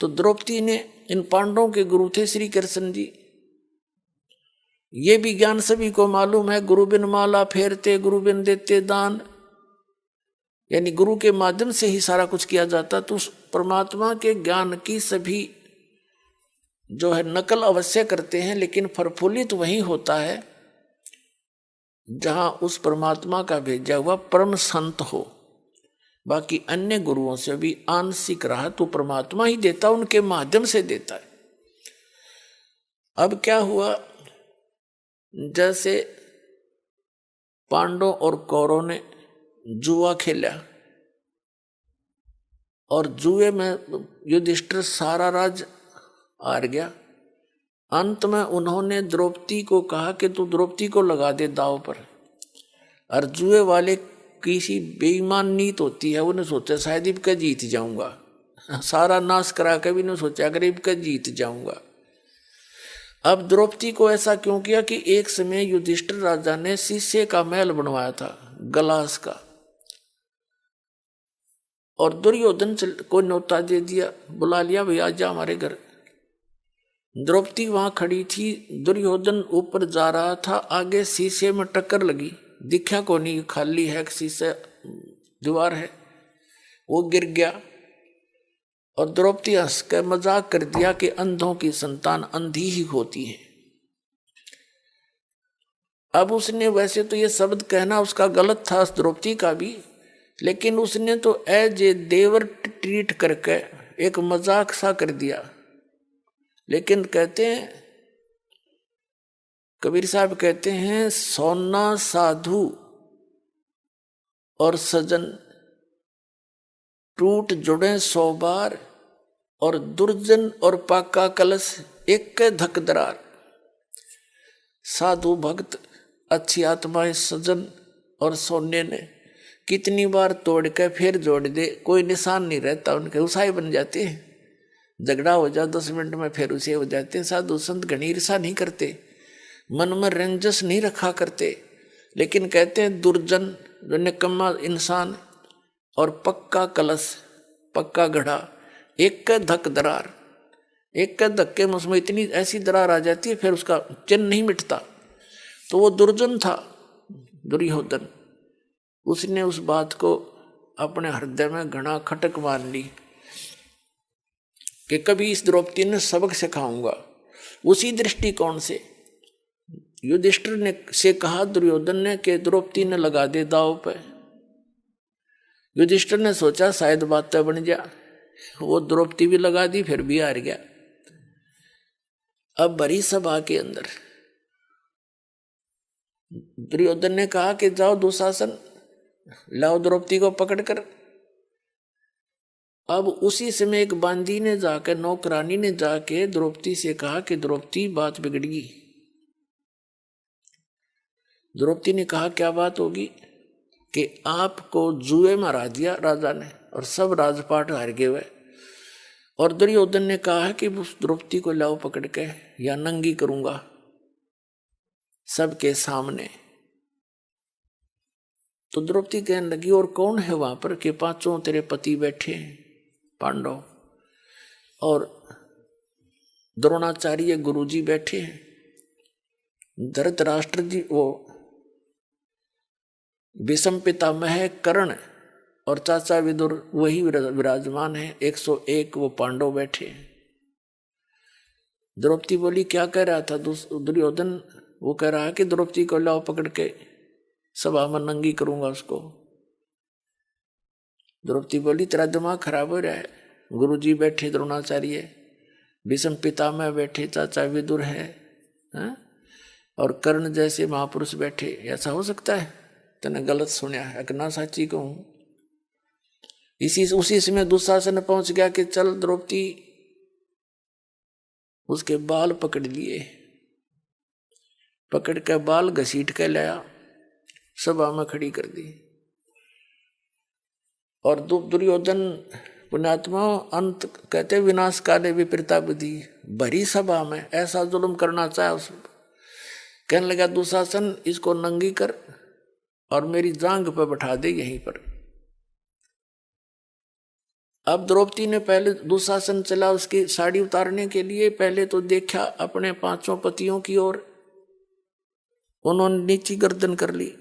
तो द्रौपदी ने, इन पांडवों के गुरु थे श्री कृष्ण जी, ये भी ज्ञान सभी को मालूम है। गुरु बिन माला फेरते, गुरु बिन देते दान, यानी गुरु के माध्यम से ही सारा कुछ किया जाता। तो उस परमात्मा के ज्ञान की सभी जो है नकल अवश्य करते हैं, लेकिन प्रफुल्लित वही होता है जहां उस परमात्मा का भेजा हुआ परम संत हो। बाकी अन्य गुरुओं से भी आंशिक रहा तो परमात्मा ही देता, उनके माध्यम से देता है। अब क्या हुआ, जैसे पांडवों और कौरवों ने जुआ खेला और जुए में युधिष्ठिर सारा राज हार गया। अंत में उन्होंने द्रौपदी को कहा कि तू द्रौपदी को लगा दे दांव पर। और जुए वाले किसी बेईमान नीत होती है, उन्हें सोचा शायद इबका जीत जाऊंगा, सारा नाश करा के भी नहीं सोचा अगर इबका जीत जाऊंगा। अब द्रौपदी को ऐसा क्यों किया कि एक समय युधिष्ठिर राजा ने शीशे का महल बनवाया था, गलास का, और दुर्योधन को न्योता दे दिया, बुला लिया, भैया जा हमारे घर। द्रौपदी वहां खड़ी थी, दुर्योधन ऊपर जा रहा था, आगे शीशे में टक्कर लगी, दिखा को नहीं, खाली है, शीशे दीवार है, वो गिर गया। और द्रौपदी हंस कर मजाक कर दिया कि अंधों की संतान अंधी ही होती है। अब उसने, वैसे तो ये शब्द कहना उसका गलत था, द्रौपदी का भी, लेकिन उसने तो एज ए देवर ट्रीट करके एक मजाक सा कर दिया। लेकिन कहते हैं, कबीर साहब कहते हैं, सोना साधु और सजन टूट जुड़े 100 बार, और दुर्जन और पाका कलश एक धक दरार। साधु भक्त, अच्छी आत्माएं, सजन और सोने ने कितनी बार तोड़ के फिर जोड़ दे, कोई निशान नहीं रहता उनके, उसाई बन जाते हैं। झगड़ा हो जाए 10 मिनट में फिर उसे हो जाते हैं। साधु संत घनी ईर्षा नहीं करते, मन में रंजस नहीं रखा करते। लेकिन कहते हैं दुर्जन, जो निकम्मा इंसान, और पक्का कलश, पक्का घड़ा, एक का धक दरार, एक का धक्के में उसमें इतनी ऐसी दरार आ जाती है फिर उसका चिन्ह नहीं मिटता। तो वो दुर्जन था दुर्योधन, उसने उस बात को अपने हृदय में घना खटक मान ली कि कभी इस द्रौपदी ने सबक सिखाऊंगा। उसी दृष्टिकोण से युधिष्ठिर ने से कहा दुर्योधन ने कि द्रौपदी ने लगा दे दांव पे। युधिष्ठिर ने सोचा शायद बातें बन जा, वो द्रौपदी भी लगा दी, फिर भी हार गया। अब भरी सभा के अंदर दुर्योधन ने कहा कि जाओ दुशासन, लाओ द्रौपदी को पकड़कर। अब उसी समय एक बांदी ने जाकर, नौकरानी ने जाके द्रौपदी से कहा कि द्रौपदी बात बिगड़ गई। द्रौपदी ने कहा क्या बात होगी? कि आपको जुए में हरा दिया राजा ने और सब राजपाट हार गए हुए। और दुर्योधन ने कहा कि उस द्रौपदी को लाओ पकड़ के, या नंगी करूंगा सबके सामने। तो द्रौपदी कहने लगी और कौन है वहां पर? कि 5 तेरे पति बैठे हैं पांडव, और द्रोणाचार्य गुरुजी बैठे हैं, धृतराष्ट्र जी, वो भीष्म पितामह कर्ण, और चाचा विदुर वही विराजमान है। 101 वो पांडव बैठे हैं। द्रौपदी बोली क्या कह रहा था दुर्योधन? वो कह रहा है कि द्रौपदी को लाओ पकड़ के, सभा में नंगी करूंगा उसको। द्रौपदी बोली तेरा दिमाग खराब हो रहा है, गुरुजी बैठे द्रोणाचार्य, भीष्म पितामह बैठे, चाचा विदुर है, और कर्ण जैसे महापुरुष बैठे, ऐसा हो सकता है? तने गलत सुना है, ना साची कहूं। उसी समय दुशासन पहुंच गया कि चल द्रौपदी, उसके बाल पकड़ लिए, पकड़ के बाल घसीट के लाया, सभा में खड़ी कर दी। और दुर्योधन पुण्यात्मा अंत कहते विनाश काले विपरीता बुद्धि, भरी सभा में ऐसा जुल्म करना चाहे उस, कहने लगा दुशासन इसको नंगी कर और मेरी जांग पर बैठा दे यहीं पर। अब द्रौपदी ने पहले दुशासन चला उसकी साड़ी उतारने के लिए, पहले तो देखा अपने पांचों पतियों की ओर, उन्होंने नीची गर्दन कर ली।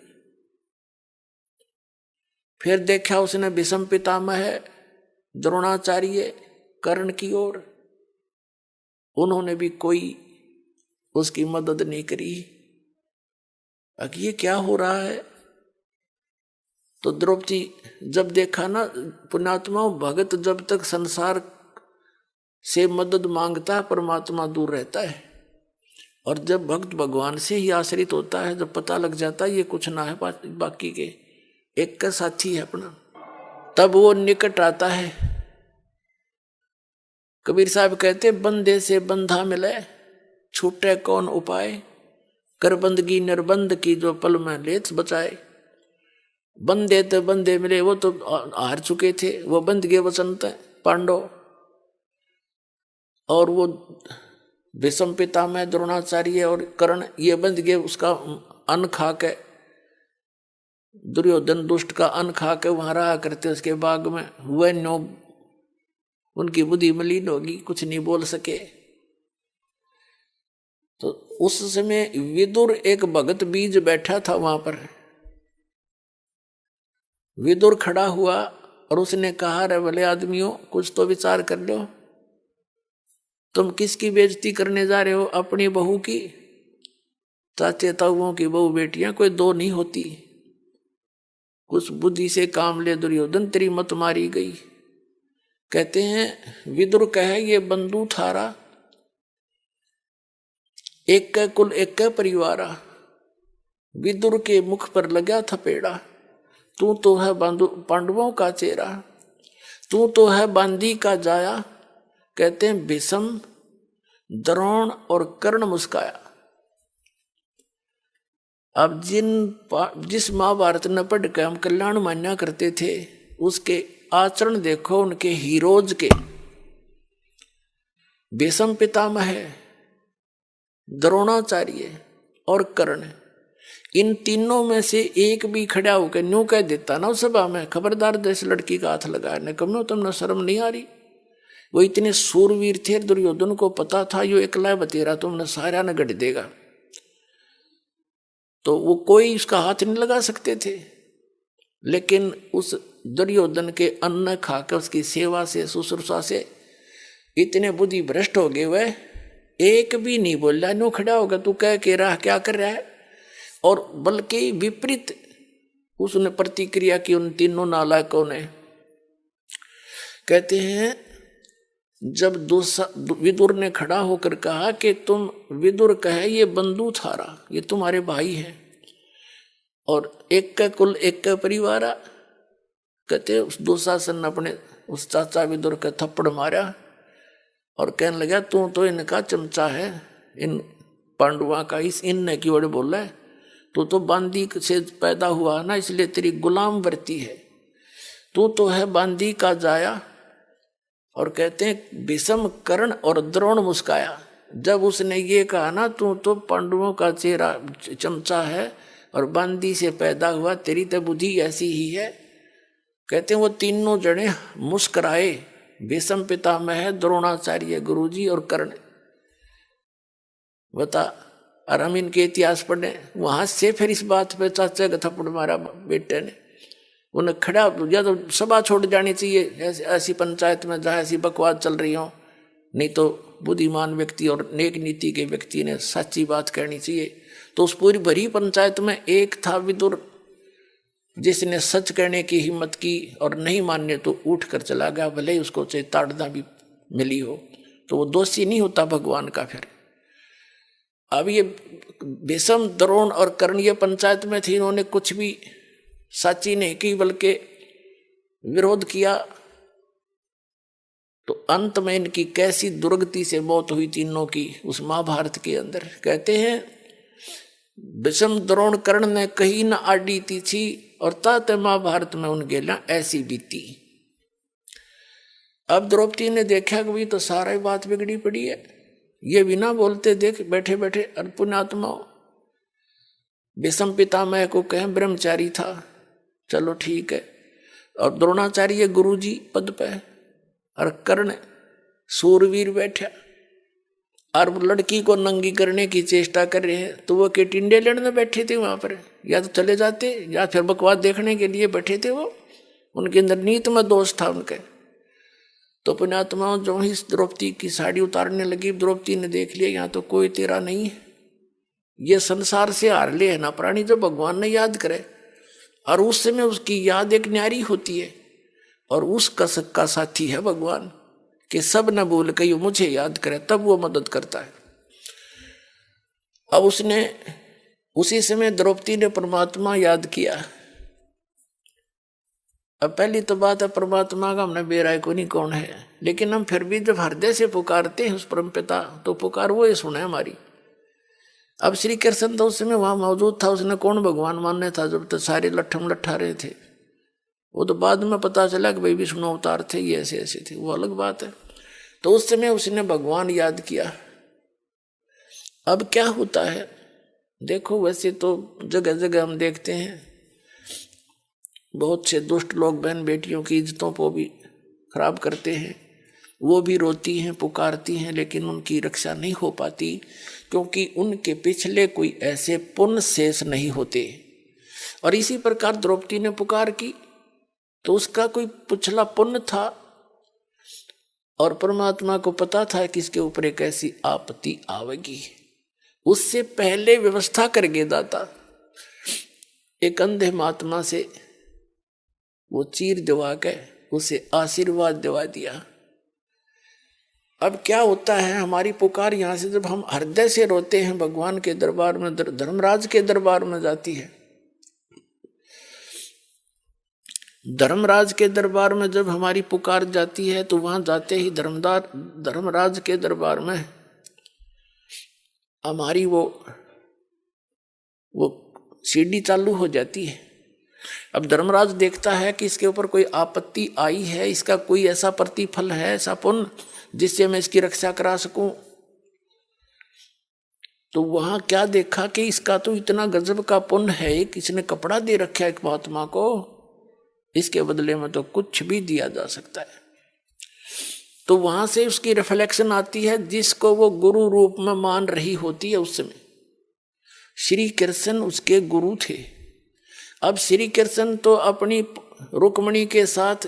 फिर देखा उसने भीष्म पितामह द्रोणाचार्य कर्ण की ओर, उन्होंने भी कोई उसकी मदद नहीं करी। अब ये क्या हो रहा है? तो द्रौपदी जब देखा ना, पुण्यात्मा भगत जब तक संसार से मदद मांगता है परमात्मा दूर रहता है, और जब भक्त भगवान से ही आश्रित होता है, जब पता लग जाता है ये कुछ ना है बाकी के, एक का साथी है अपना, तब वो निकट आता है। कबीर साहब कहते बंदे से बंधा मिले छूटे कौन उपाय, कर बंदगी निर्बंध की जो पल में लेत बचाए। बंदे तो बंदे मिले, वो तो हार चुके थे, वो बंद गए वसंत पांडव, और वो भीष्म पितामह द्रोणाचार्य और कर्ण ये बंद गए, उसका अन्न खा के, दुर्योधन दुष्ट का अन्न खा के वहां रहा करते उसके बाग में, वह नो उनकी बुद्धि मलिन होगी, कुछ नहीं बोल सके। तो उस समय विदुर एक भगत बीज बैठा था वहां पर, विदुर खड़ा हुआ और उसने कहा रे भले आदमियों कुछ तो विचार कर लो, तुम किसकी बेइज्जती करने जा रहे हो? अपनी बहू की? चाचे ताऊओं की बहू बेटियां कोई दो नहीं होती, कुछ बुद्धि से काम ले दुर्योधन, तेरी मत मारी गई। कहते हैं विदुर कहे ये बंधु थारा, एक का कुल एक का परिवारा। विदुर के मुख पर लगा थपेड़ा, तू तो है पांडवों का चेहरा, तू तो है बांदी का जाया। कहते हैं भीष्म द्रोण और कर्ण मुस्काया। अब जिस महाभारत न पढ़ के हम कल्याण मान्या करते थे, उसके आचरण देखो उनके हीरोज के। भीष्म पितामह, द्रोणाचार्य और कर्ण, इन तीनों में से एक भी खड़ा होकर न्यू कह देता ना उस सभा में, खबरदार देश लड़की का हाथ लगाने कम, तुमने शर्म नहीं आ रही? वो इतने सूरवीर थे, दुर्योधन को पता था यो एकला बतेरा तुमने सारा न गढ़ देगा, तो वो कोई उसका हाथ नहीं लगा सकते थे। लेकिन उस दुर्योधन के अन्न खाकर उसकी सेवा से शुश्रूषा से इतने बुद्धि भ्रष्ट हो गए, वह एक भी नहीं बोला, नो खड़ा होगा तू कह के रहा क्या कर रहा है, और बल्कि विपरीत उसने प्रतिक्रिया की उन तीनों नालायकों ने। कहते हैं जब विदुर ने खड़ा होकर कहा कि तुम, विदुर कहे ये बंधु थारा, ये तुम्हारे भाई हैं और एक का कुल एक का परिवारा। कहते उस दुशासन अपने उस चाचा विदुर का थप्पड़ मारा और कहने लगा तू तो इनका चमचा है, इन पांडवों का, इस इन की ओर बोल रहा है, तू तो बांदी से पैदा हुआ ना, इसलिए तेरी गुलाम वर्ती है, तू तो है बांदी का जाया। और कहते हैं भीष्म कर्ण और द्रोण मुस्काया जब उसने ये कहा ना तू तो पांडवों का चेहरा चमचा है और बांदी से पैदा हुआ, तेरी तो बुद्धि ऐसी ही है। कहते हैं वो तीनों जने मुस्कुराए, भीष्म पितामह, द्रोणाचार्य गुरुजी और कर्ण। बता, और हम इनके इतिहास पढ़े, वहां से फिर इस बात पे चाचा का थप्पड़ मारा बेटे ने, उन्हें खड़ा, या तो सभा छोड़ जानी चाहिए ऐसी पंचायत में जहाँ ऐसी बकवास चल रही हो, नहीं तो बुद्धिमान व्यक्ति और नेक नीति के व्यक्ति ने सच्ची बात कहनी चाहिए। तो उस पूरी भरी पंचायत में एक था विदुर, जिसने सच कहने की हिम्मत की और नहीं मानने तो उठ कर चला गया, भले ही उसको चाहे ताड़ना भी मिली हो, तो वो दोषी नहीं होता भगवान का। फिर अब ये भीष्म द्रोण और कर्ण ये पंचायत में थे, इन्होंने कुछ भी साची नहीं की बल्कि विरोध किया, तो अंत में इनकी कैसी दुर्गति से मौत हुई तीनों की उस महाभारत के अंदर। कहते हैं भीष्म द्रोण कर्ण ने कहीं न आडी थी और तात महाभारत में उन गेला ऐसी बीती। अब द्रौपदी ने देखा कि भी तो सारा ही बात बिगड़ी पड़ी है, ये बिना बोलते देख बैठे बैठे पुण्यात्मा। भीष्म पितामह को कहें ब्रह्मचारी था, चलो ठीक है, और द्रोणाचार्य गुरुजी पद पे, और कर्ण सूरवीर बैठा और वो लड़की को नंगी करने की चेष्टा कर रहे हैं, तो वो के टिंडे लेने बैठे थे वहां पर, या तो चले जाते या फिर बकवास देखने के लिए बैठे थे। वो उनके अंदर नीत में दोष था उनके। तो पुण्यात्माओं जो ही द्रौपदी की साड़ी उतारने लगी, द्रौपदी ने देख लिया यहाँ तो कोई तेरा नहीं है, ये संसार से हार ले है ना प्राणी जो भगवान ने याद करे। और उस समय उसकी याद एक न्यारी होती है और उसका सक्का साथी है भगवान, कि सब न भूल के मुझे याद करे, तब वो मदद करता है। अब उसने उसी समय द्रौपदी ने परमात्मा याद किया। अब पहली तो बात है परमात्मा का हमने बेराय को नहीं कौन है, लेकिन हम फिर भी जब हृदय से पुकारते हैं उस परमपिता, तो पुकार वो ही सुने हमारी। अब श्री कृष्ण तो उस समय वहां मौजूद था, उसने कौन भगवान मानने था जब तक सारे लट्ठम लट्ठा रहे थे। वो तो बाद में पता चला कि भाई विष्णु अवतार थे, ये ऐसे ऐसे थे, वो अलग बात है। तो उस समय उसने भगवान याद किया। अब क्या होता है देखो, वैसे तो जगह जगह हम देखते हैं बहुत से दुष्ट लोग बहन बेटियों की इज्जतों को भी खराब करते हैं। वो भी रोती हैं, पुकारती हैं, लेकिन उनकी रक्षा नहीं हो पाती, क्योंकि उनके पिछले कोई ऐसे पुण्य शेष नहीं होते। और इसी प्रकार द्रौपदी ने पुकार की तो उसका कोई पिछला पुण्य था और परमात्मा को पता था कि इसके ऊपर एक ऐसी आपत्ति आवेगी। उससे पहले व्यवस्था करके दाता एक अंधे महात्मा से वो चीर दिवा के उसे आशीर्वाद दिवा दिया। अब क्या होता है, हमारी पुकार यहाँ से जब हम हृदय से रोते हैं भगवान के दरबार में, धर्मराज के दरबार में जाती है। धर्मराज के दरबार में जब हमारी पुकार जाती है तो वहां जाते ही धर्मराज के दरबार में हमारी वो सीढ़ी चालू हो जाती है। अब धर्मराज देखता है कि इसके ऊपर कोई आपत्ति आई है, इसका कोई ऐसा प्रतिफल है, ऐसा पुण्य जिससे मैं इसकी रक्षा करा सकूं। तो वहां क्या देखा कि इसका तो इतना गजब का पुण्य है कि इसने कपड़ा दे रखा है एक महात्मा को, इसके बदले में तो कुछ भी दिया जा सकता है। तो वहां से उसकी रिफ्लेक्शन आती है, जिसको वो गुरु रूप में मान रही होती है। उस समय श्री कृष्ण उसके गुरु थे। अब श्री कृष्ण तो अपनी रुक्मिणी के साथ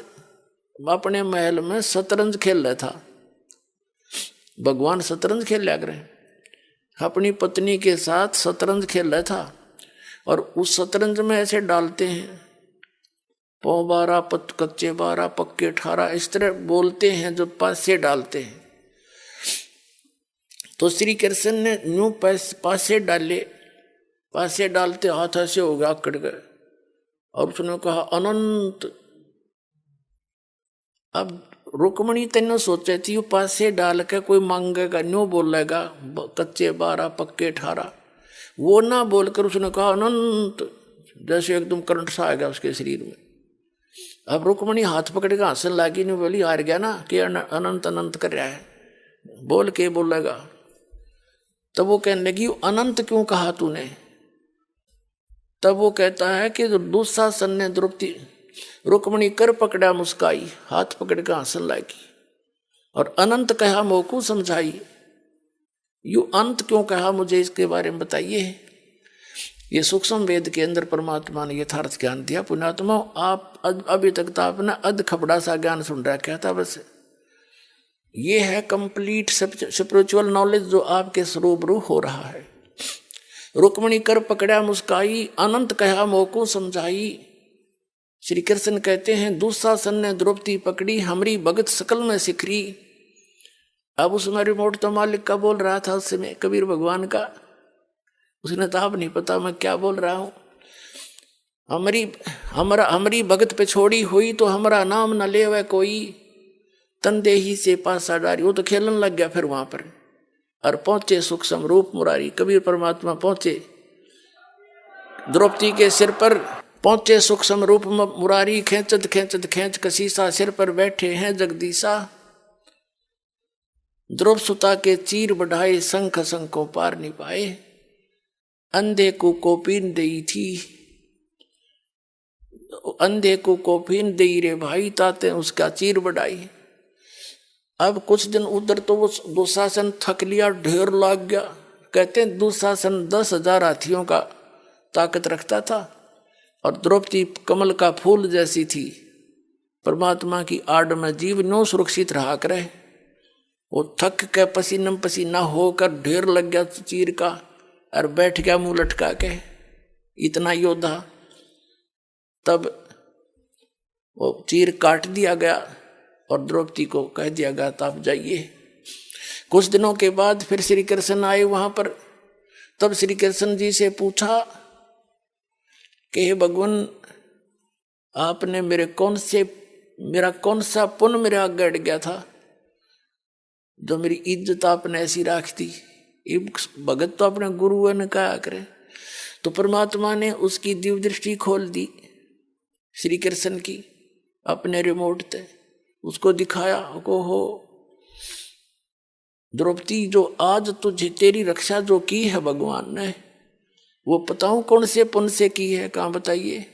अपने महल में शतरंज खेल रहा था। भगवान शतरंज खेल लग रहे, अपनी पत्नी के साथ शतरंज खेल रहा था। और उस शतरंज में ऐसे डालते हैं, पौ 12 कच्चे 12 पक्के 18, इस तरह बोलते हैं जो पासे डालते हैं। तो श्री कृष्ण ने यूं पासे डाले, पासे डालते हाथ ऐसे हो गया, अकड़ गए और उसने कहा अनंत। अब रुक्मिणी तेने सोचे थी वो पासे डाल के कोई मांगेगा, न्यू बोलेगा कच्चे 12 पक्के 18, वो ना बोलकर उसने कहा अनंत, जैसे एकदम करंट सा आ गया उसके शरीर में। अब रुक्मिणी हाथ पकड़ के हंसने लगी, नहीं बोली हार गया ना कि अनंत अनंत कर रहा है, बोल के बोलेगा। तब वो कहने लगी अनंत क्यों कहा तूने? तब वो कहता है कि जो दुशासन ने द्रौपदी रुक्मिणी कर पकड़ा मुस्काई, हाथ पकड़ के हंसने लगी और अनंत कहा मोकू समझाई। यू अंत क्यों कहा, मुझे इसके बारे में बताइए। ये सूक्ष्म वेद के अंदर परमात्मा ने यथार्थ ज्ञान दिया। पुण्यात्मा आप अभी तक तो आपने अध खबड़ा सा ज्ञान सुन रखा था, बस ये है कंप्लीट स्पिरिचुअल नॉलेज जो आपके स्वरूबरू हो रहा है। रुक्मिणी कर पकड़ा मुस्काई, अनंत कहा मोको समझाई। श्री कृष्ण कहते हैं दुशासन ने द्रौपदी पकड़ी, हमारी भगत सकल में सिखरी। अब उसमें रिमोट तो मालिक का बोल रहा था उस समय, कबीर भगवान का। उसने तो आप नहीं पता मैं क्या बोल रहा हूं। हमारी भगत पे छोड़ी हुई तो हमारा नाम न ले वह कोई, तंदे ही से पासा डारी। वो तो खेलने लग गया फिर वहां पर। और पहुंचे सूक्ष्म रूप मुरारी, कबीर परमात्मा पहुंचे द्रौपदी के सिर पर, पहुंचे सूक्ष्म रूप मुरारी। खेचत खेचत खेच कसीसा, सिर पर बैठे हैं जगदीशा। द्रौप सुता के चीर बढ़ाए, शंख शंखों पार नहीं पाए। अंधे को कोपीन दई थी, अंधे को कोपीन दई रे भाई, ताते उसका चीर बढ़ाई। अब कुछ दिन उधर तो वो दुशासन थक लिया, ढेर लाग गया। कहते हैं दुशासन 10,000 हाथियों का ताकत रखता था और द्रौपदी कमल का फूल जैसी थी। परमात्मा की आड़ में जीव नो सुरक्षित रहा करे। वो थक के पसीना पसीना होकर ढेर लग गया चीर का और बैठ गया मुंह लटका के, इतना योद्धा। तब वो चीर काट दिया गया और द्रौपदी को कह दिया गया तो आप जाइए। कुछ दिनों के बाद फिर श्री कृष्ण आए वहां पर। तब श्री कृष्ण जी से पूछा कि हे भगवान, आपने मेरा कौन सा पुण्य मेरे आगे अड़ गया था जो मेरी इज्जत आपने ऐसी राख दी। भगत तो अपने गुरु ने कहा करे। तो परमात्मा ने उसकी दिव्य दृष्टि खोल दी श्री कृष्ण की, अपने रिमोट से उसको दिखाया को हो द्रौपदी, जो आज तुझे तेरी रक्षा जो की है भगवान ने, वो बताऊं कौन से पुण्य से की है। कहाँ बताइए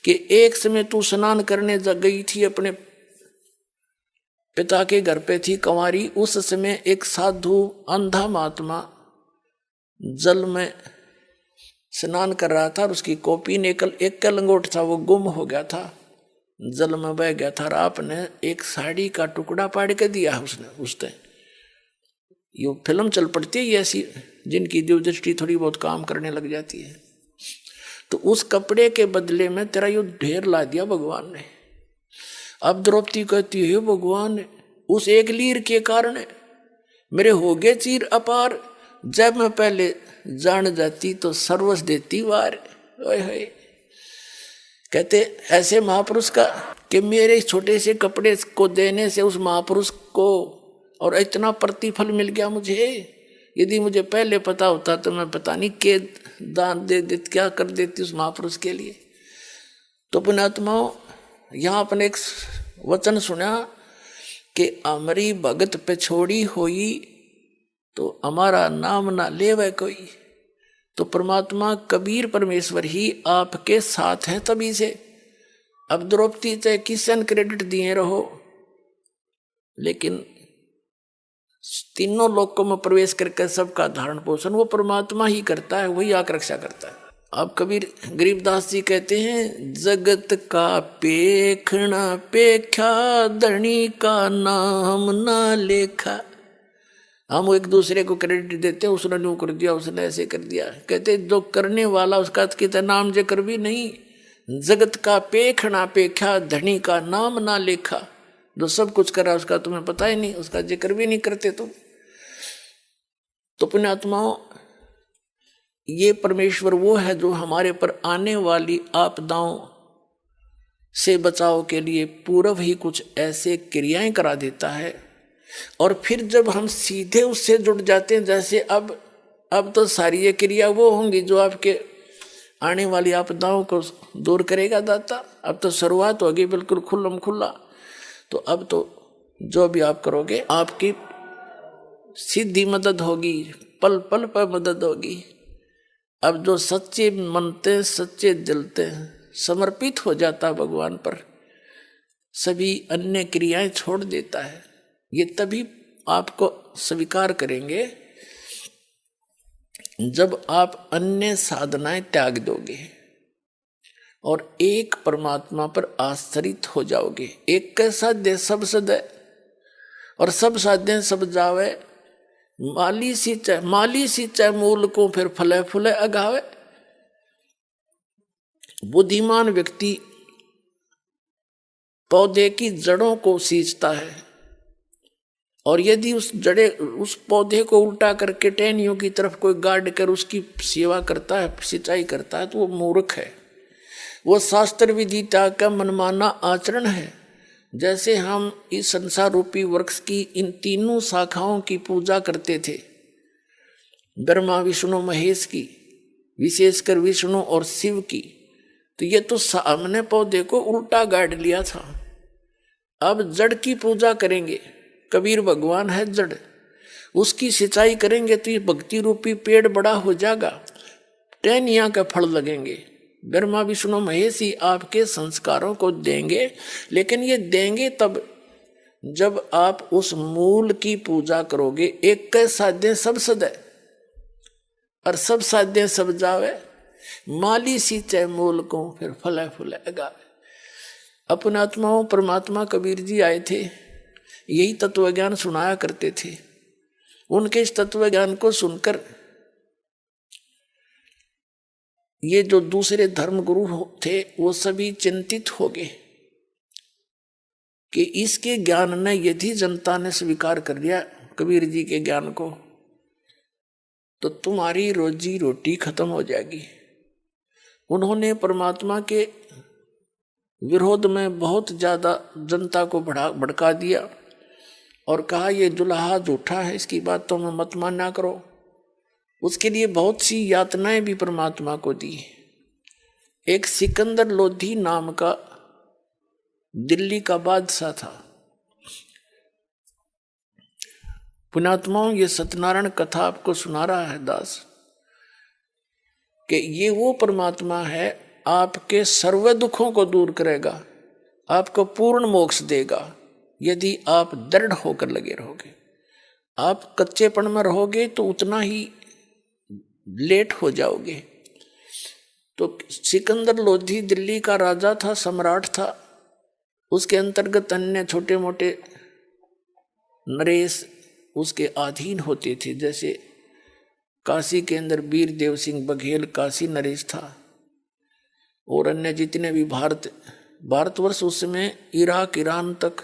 कि एक समय तू स्नान करने जग गई थी, अपने पिता के घर पे थी कंवारी। उस समय एक साधु अंधा महात्मा जल में स्नान कर रहा था और उसकी कॉपी ने एक लंगोट था, वो गुम हो गया था, जल में बह गया था। और आपने एक साड़ी का टुकड़ा पाड़ के दिया उसने। ये फिल्म चल पड़ती है ऐसी जिनकी दिव्य दृष्टि थोड़ी बहुत काम करने लग जाती है। तो उस कपड़े के बदले में तेरा यो ढेर ला दिया भगवान ने। अब द्रौपदी कहती है भगवान, उस एक लीर के कारण मेरे हो गए चीर अपार। जब मैं पहले जान जाती तो सर्वस्व देती वार। ओए होए, कहते ऐसे महापुरुष का कि मेरे छोटे से कपड़े को देने से उस महापुरुष को और इतना प्रतिफल मिल गया मुझे। यदि मुझे पहले पता होता तो मैं पता नहीं के दान दे देती, क्या कर देती उस महापुरुष के लिए। तो पुण्यात्माओं, यहाँ अपने एक वचन सुना कि हमारी भगत पे छोड़ी हुई तो हमारा नाम ना लेवे कोई। तो परमात्मा कबीर परमेश्वर ही आपके साथ है तभी से। अब द्रौपदी चाहे किसन क्रेडिट दिए रहो, लेकिन तीनों लोकों में प्रवेश करके सबका धारण पोषण वो परमात्मा ही करता है, वही आकर रक्षा करता है। अब कबीर गरीबदास जी कहते हैं, जगत का पेखना पेखा धनी का नाम ना लेखा। हम एक दूसरे को क्रेडिट देते हैं, उसने यूं कर दिया, उसने ऐसे कर दिया। कहते जो करने वाला उसका कितना नाम जिक्र भी नहीं। जगत का पेखना पेखा धनी का नाम ना लेखा। जो सब कुछ करा उसका तुम्हें पता ही नहीं, उसका जिक्र भी नहीं करते तुम। तो पुण्यात्माओं, ये परमेश्वर वो है जो हमारे पर आने वाली आपदाओं से बचाव के लिए पूर्व ही कुछ ऐसे क्रियाएं करा देता है। और फिर जब हम सीधे उससे जुड़ जाते हैं, जैसे अब तो सारी ये क्रिया वो होंगी जो आपके आने वाली आपदाओं को दूर करेगा दाता। अब तो शुरुआत होगी बिल्कुल खुल्लम खुल्ला। तो अब तो जो भी आप करोगे आपकी सीधी मदद होगी, पल पल पर मदद होगी। अब जो सच्चे मनते सच्चे दिलते समर्पित हो जाता भगवान पर, सभी अन्य क्रियाएं छोड़ देता है। ये तभी आपको स्वीकार करेंगे जब आप अन्य साधनाएं त्याग दोगे और एक परमात्मा पर आश्रित हो जाओगे। एक के साध्य सब सदै और सब साध्य सब जावे। माली सींचे मूल को फिर फले फूले अगावे। बुद्धिमान व्यक्ति पौधे की जड़ों को सींचता है, और यदि उस पौधे को उल्टा करके टहनियों की तरफ कोई गाड़ कर उसकी सेवा करता है, सिंचाई करता है, तो वो मूर्ख है। वो शास्त्र विदिता का मनमाना आचरण है। जैसे हम इस संसार रूपी वृक्ष की इन तीनों शाखाओं की पूजा करते थे, ब्रह्मा विष्णु महेश की, विशेषकर विष्णु और शिव की, तो ये तो हमने पौधे को उल्टा गाड़ लिया था। अब जड़ की पूजा करेंगे। कबीर भगवान है जड़, उसकी सिंचाई करेंगे तो ये भक्ति रूपी पेड़ बड़ा हो जाएगा, टहनियां के फल लगेंगे। ब्रह्मा विष्णु महेश ही आपके संस्कारों को देंगे, लेकिन ये देंगे तब जब आप उस मूल की पूजा करोगे, एक के साध्य सब सदै और सब साध्य सब जावे, माली सींचे मूल को फिर फले फूले गावे। अपने आत्माओं परमात्मा कबीर जी आए थे, यही तत्व ज्ञान सुनाया करते थे। उनके इस तत्व ज्ञान को सुनकर ये जो दूसरे धर्म गुरु थे वो सभी चिंतित हो गए कि इसके ज्ञान ने यदि जनता ने स्वीकार कर लिया कबीर जी के ज्ञान को, तो तुम्हारी रोजी रोटी खत्म हो जाएगी। उन्होंने परमात्मा के विरोध में बहुत ज्यादा जनता को भड़का दिया और कहा ये जुलाहा झूठा है, इसकी बातों में मत माना करो। उसके लिए बहुत सी यातनाएं भी परमात्मा को दी। एक सिकंदर लोधी नाम का दिल्ली का बादशाह था। पुण्यात्माओं, ये सत्यनारायण कथा आपको सुना रहा है दास कि ये वो परमात्मा है, आपके सर्व दुखों को दूर करेगा, आपको पूर्ण मोक्ष देगा यदि आप दृढ़ होकर लगे रहोगे। आप कच्चेपन में रहोगे तो उतना ही लेट हो जाओगे। तो सिकंदर लोधी दिल्ली का राजा था, सम्राट था। उसके अंतर्गत अन्य छोटे मोटे नरेश उसके अधीन होते थे। जैसे काशी के अंदर वीर देव सिंह बघेल काशी नरेश था, और अन्य जितने भी भारतवर्ष उस समय इराक ईरान तक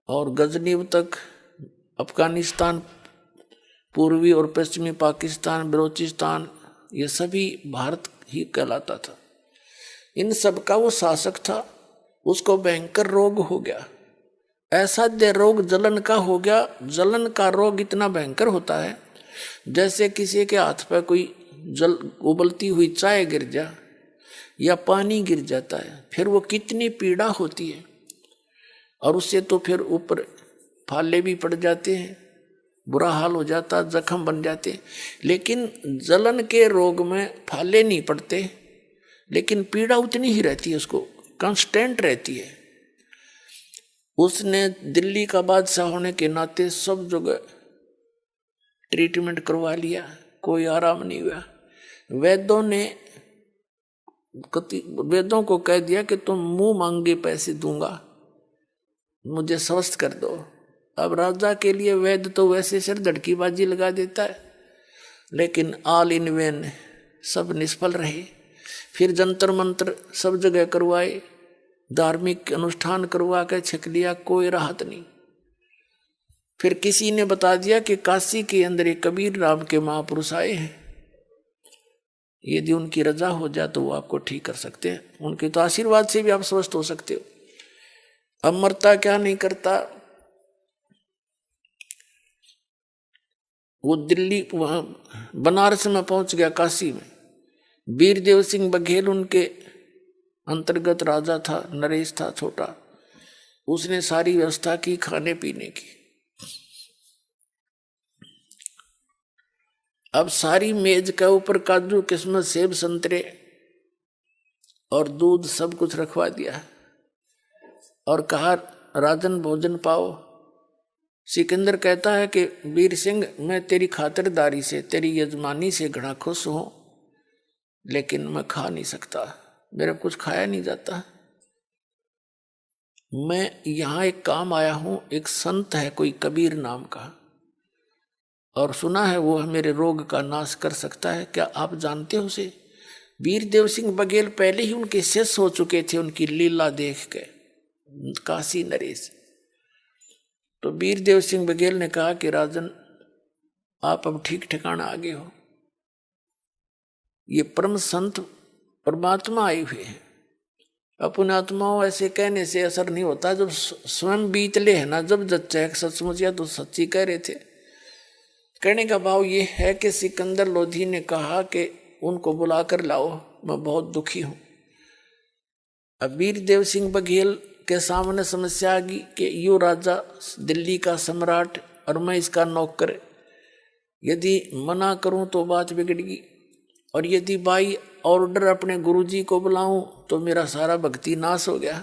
और गजनीब तक, अफगानिस्तान, पूर्वी और पश्चिमी पाकिस्तान, बलोचिस्तान, ये सभी भारत ही कहलाता था। इन सब का वो शासक था। उसको भयंकर रोग हो गया, असाध्य रोग जलन का हो गया। जलन का रोग इतना भयंकर होता है जैसे किसी के हाथ पर कोई उबलती हुई चाय गिर जा या पानी गिर जाता है, फिर वो कितनी पीड़ा होती है। और उससे तो फिर ऊपर फाले भी पड़ जाते हैं, बुरा हाल हो जाता, जख्म बन जाते। लेकिन जलन के रोग में फाले नहीं पड़ते, लेकिन पीड़ा उतनी ही रहती है, उसको कांस्टेंट रहती है। उसने दिल्ली का बादशाह होने के नाते सब जगह ट्रीटमेंट करवा लिया, कोई आराम नहीं हुआ। वेदों को कह दिया कि तुम मुंह मांगे पैसे दूंगा, मुझे स्वस्थ कर दो। अब राजा के लिए वैद्य तो वैसे सिर धड़कीबाजी लगा देता है, लेकिन ऑल इन वेन, सब निष्फल रहे। फिर जंतर मंत्र सब जगह करवाए, धार्मिक अनुष्ठान करवा के छक लिया, कोई राहत नहीं। फिर किसी ने बता दिया कि काशी के अंदर एक कबीर नाम के महापुरुष आए हैं, यदि उनकी रजा हो जाए तो वो आपको ठीक कर सकते हैं, उनके तो आशीर्वाद से भी आप स्वस्थ हो सकते हो। अमरता क्या नहीं करता। वो दिल्ली वहां बनारस में पहुंच गया, काशी में। वीर देव सिंह बघेल उनके अंतर्गत राजा था, नरेश था छोटा। उसने सारी व्यवस्था की खाने पीने की। अब सारी मेज के ऊपर काजू किस्मत सेब संतरे और दूध सब कुछ रखवा दिया और कहा राजन भोजन पाओ। सिकंदर कहता है कि वीर सिंह, मैं तेरी खातिरदारी से, तेरी यजमानी से घना खुश हूं, लेकिन मैं खा नहीं सकता, मेरा कुछ खाया नहीं जाता। मैं यहां एक काम आया हूं, एक संत है कोई कबीर नाम का, और सुना है वो मेरे रोग का नाश कर सकता है, क्या आप जानते हो उसे? वीर देव सिंह बघेल पहले ही उनके शिष्य हो चुके थे उनकी लीला देख के, काशी नरेश। तो वीर देव सिंह बघेल ने कहा कि राजन, आप अब ठीक ठिकाना आ गए हो, ये परम संत परमात्मा आए हुए हैं। अपने आत्माओं ऐसे कहने से असर नहीं होता, जब स्वयं बीत ले है ना, जब जच्चा सचमुच या तो सच्ची कह रहे थे। कहने का भाव ये है कि सिकंदर लोधी ने कहा कि उनको बुलाकर लाओ, मैं बहुत दुखी हूं। अब वीर देव सिंह बघेल के सामने समस्या आ गई कि यो राजा दिल्ली का सम्राट और मैं इसका नौकर, यदि मना करूं तो बात बिगड़गी, और यदि बाई ऑर्डर अपने गुरुजी को बुलाऊं तो मेरा सारा भक्ति नाश हो गया।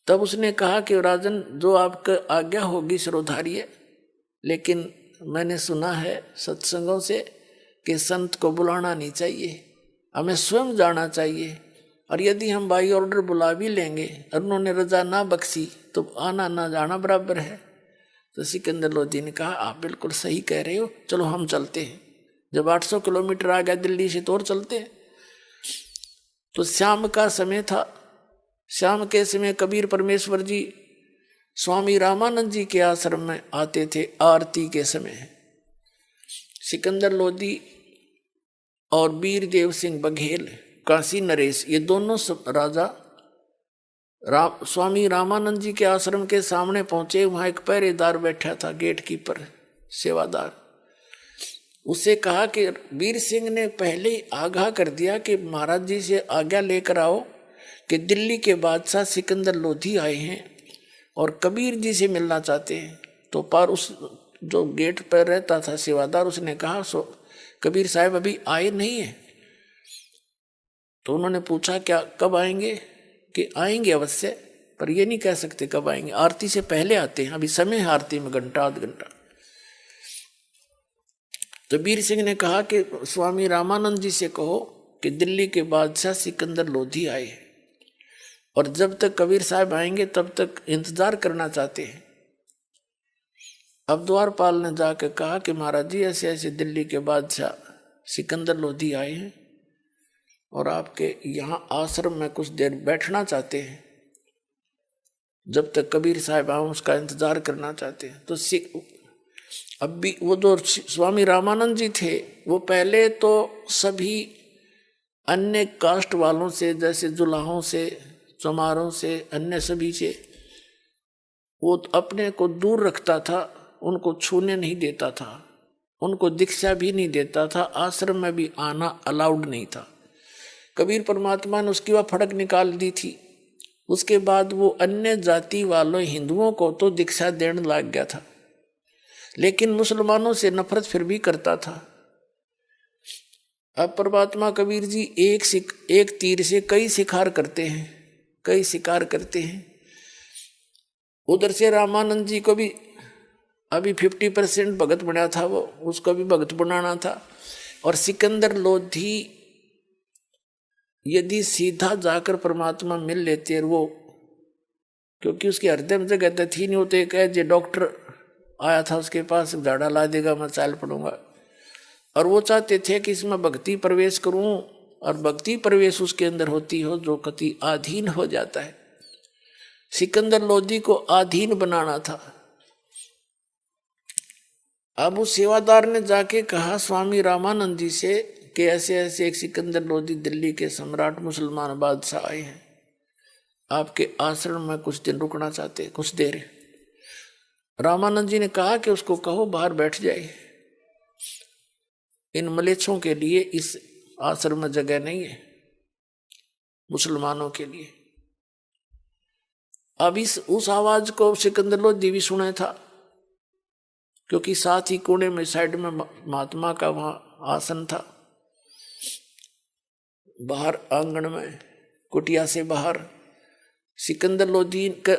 तब उसने कहा कि राजन, जो आपका आज्ञा होगी सिरोधार्य, लेकिन मैंने सुना है सत्संगों से कि संत को बुलाना नहीं चाहिए, हमें स्वयं जाना चाहिए, और यदि हम बाई ऑर्डर बुला भी लेंगे और उन्होंने रजा ना बख्शी तो आना ना जाना बराबर है। तो सिकंदर लोधी ने कहा आप बिल्कुल सही कह रहे हो, चलो हम चलते हैं। जब 800 किलोमीटर आ गया दिल्ली से तो और चलते हैं। तो शाम का समय था। शाम के समय कबीर परमेश्वर जी स्वामी रामानंद जी के आश्रम में आते थे आरती के समय। सिकंदर लोधी और वीरदेव सिंह बघेल, काशी नरेश, ये दोनों राजा स्वामी रामानंद जी के आश्रम के सामने पहुंचे। वहां एक पहरेदार बैठा था, गेट कीपर, सेवादार। उसे कहा कि वीर सिंह ने पहले ही आगाह कर दिया कि महाराज जी से आज्ञा लेकर आओ कि दिल्ली के बादशाह सिकंदर लोधी आए हैं और कबीर जी से मिलना चाहते हैं। तो पर उस जो गेट पर रहता था सेवादार, उसने कहा कबीर साहब अभी आए नहीं है। तो उन्होंने पूछा क्या कब आएंगे? कि आएंगे अवश्य, पर ये नहीं कह सकते कब आएंगे, आरती से पहले आते हैं, अभी समय है आरती में घंटा आध घंटा। तो वीर सिंह ने कहा कि स्वामी रामानंद जी से कहो कि दिल्ली के बादशाह सिकंदर लोधी आए और जब तक कबीर साहब आएंगे तब तक इंतजार करना चाहते हैं। अब द्वारपाल ने जाकर कहा कि महाराज जी ऐसे ऐसे दिल्ली के बादशाह सिकंदर लोधी आए हैं और आपके यहाँ आश्रम में कुछ देर बैठना चाहते हैं, जब तक कबीर साहब आए उसका इंतजार करना चाहते हैं। तो अब भी वो जो स्वामी रामानंद जी थे वो पहले तो सभी अन्य कास्ट वालों से, जैसे जुलाहों से, चमारों से, अन्य सभी से वो अपने को दूर रखता था, उनको छूने नहीं देता था, उनको दीक्षा भी नहीं देता था, आश्रम में भी आना अलाउड नहीं था। कबीर परमात्मा ने उसकी वह फड़क निकाल दी थी। उसके बाद वो अन्य जाति वालों हिंदुओं को तो दीक्षा देने लग गया था, लेकिन मुसलमानों से नफरत फिर भी करता था। अब परमात्मा कबीर जी एक तीर से कई शिकार करते हैं। उधर से रामानंद जी को भी अभी 50% भगत बना था, वो उसको भी भगत बनाना था। और सिकंदर लोधी यदि सीधा जाकर परमात्मा मिल लेते हैं वो, क्योंकि उसके हृदय में जगह थी नहीं, वो तो एक जो डॉक्टर आया था उसके पास, झाड़ा ला देगा मैं चाल पड़ूंगा, और वो चाहते थे कि इसमें भक्ति प्रवेश करूं, और भक्ति प्रवेश उसके अंदर होती हो जो कति आधीन हो जाता है। सिकंदर लोधी को आधीन बनाना था। अब उस सेवादार ने जाके कहा स्वामी रामानंद जी से कि ऐसे ऐसे एक सिकंदर लोधी दिल्ली के सम्राट मुसलमान बादशाह आए हैं, आपके आश्रम में कुछ दिन रुकना चाहते, कुछ देर। रामानंद जी ने कहा कि उसको कहो बाहर बैठ जाए, इन मलेच्छों के लिए इस आश्रम में जगह नहीं है, मुसलमानों के लिए। अब उस आवाज को सिकंदर लोधी भी सुना था, क्योंकि साथ ही कोने में साइड में महात्मा का वहां आसन था। बाहर आंगन में कुटिया से बाहर सिकंदर लोधी के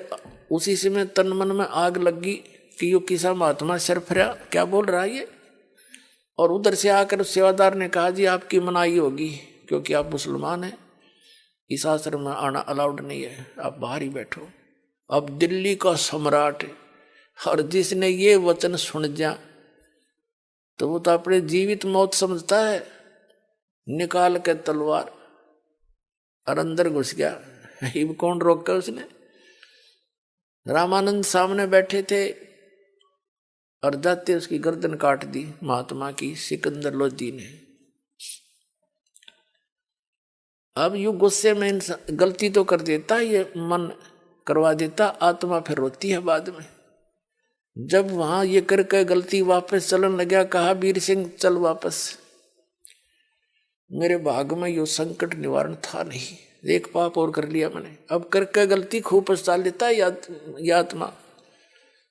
उसी समय तन मन में आग लगी कि यो किसा महात्मा सरफरा क्या बोल रहा है ये। और उधर से आकर सेवादार ने कहा जी आपकी मनाही होगी, क्योंकि आप मुसलमान हैं, इस आश्रम में आना अलाउड नहीं है, आप बाहर ही बैठो। अब दिल्ली का सम्राट और जिसने ये वचन सुन जा तो वो तो अपने जीवित मौत समझता है, निकाल के तलवार और अंदर घुस गया। ये कौन रोका उसने? रामानंद सामने बैठे थे और जाते उसकी गर्दन काट दी महात्मा की सिकंदर लोधी ने। अब यू गुस्से में इंसान गलती तो कर देता, ये मन करवा देता, आत्मा फिर रोती है बाद में। जब वहां ये करके गलती वापस चलन लगा, कहा वीर सिंह चल वापस, मेरे भाग में यो संकट निवारण था नहीं, एक पाप और कर लिया मैंने। अब करके गलती खूब पछता लेता या आत्मा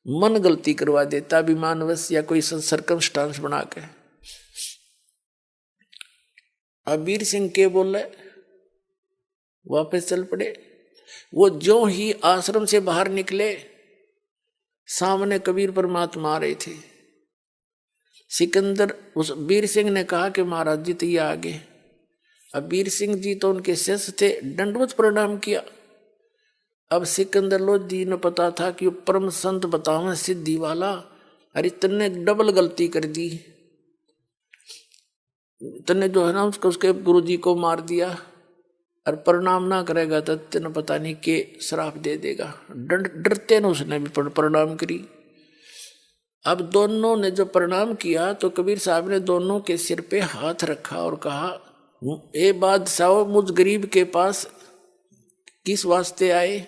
मन गलती करवा देता अभिमानवश या कोई सर्कमस्टांस बना के। अब वीर सिंह के बोले वापस चल पड़े। वो ज्यों ही आश्रम से बाहर निकले, सामने कबीर परमात्मा आ रहे थे। सिकंदर उस वीर सिंह ने कहा कि महाराज जी तो ये आगे। अब वीर सिंह जी तो उनके शिष्य थे, दंडवत प्रणाम किया। अब सिकंदर लोधी ने पता था कि परम संत बतावे सिद्धि वाला, अरे तन्ने डबल गलती कर दी, तन्ने जो है ना उसके गुरु जी को मार दिया, और प्रणाम ना करेगा तो तेने पता नहीं के श्राप दे देगा। डरते न उसने भी प्रणाम करी। अब दोनों ने जो प्रणाम किया तो कबीर साहब ने दोनों के सिर पे हाथ रखा और कहा, ए बादशाह, मुझ गरीब के पास किस वास्ते आए?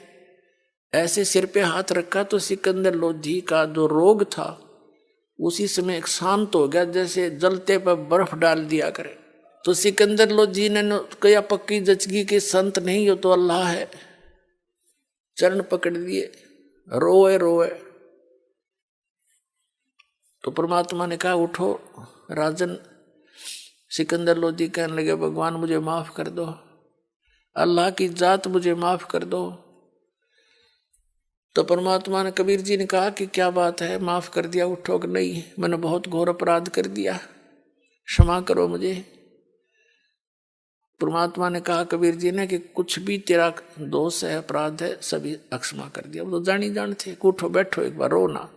ऐसे सिर पे हाथ रखा तो सिकंदर लोधी का जो रोग था उसी समय एक शांत हो गया, जैसे जलते पर बर्फ डाल दिया करे। तो सिकंदर लोधी ने कहा, पक्की जचगी के संत नहीं हो तो अल्लाह है। चरण पकड़ दिए, रोए रोए। तो परमात्मा ने कहा, उठो राजन। सिकंदर लोधी कहने लगे, भगवान मुझे माफ कर दो, अल्लाह की जात मुझे माफ कर दो। तो परमात्मा ने, कबीर जी ने कहा कि क्या बात है, माफ कर दिया? उठो कि नहीं, मैंने बहुत घोर अपराध कर दिया, क्षमा करो मुझे। परमात्मा ने कहा कबीर जी ने कि कुछ भी तेरा दोष है, अपराध है, सभी अक्षमा कर दिया। वो तो जानी जान थे। उठो बैठो एक बार, रो ना।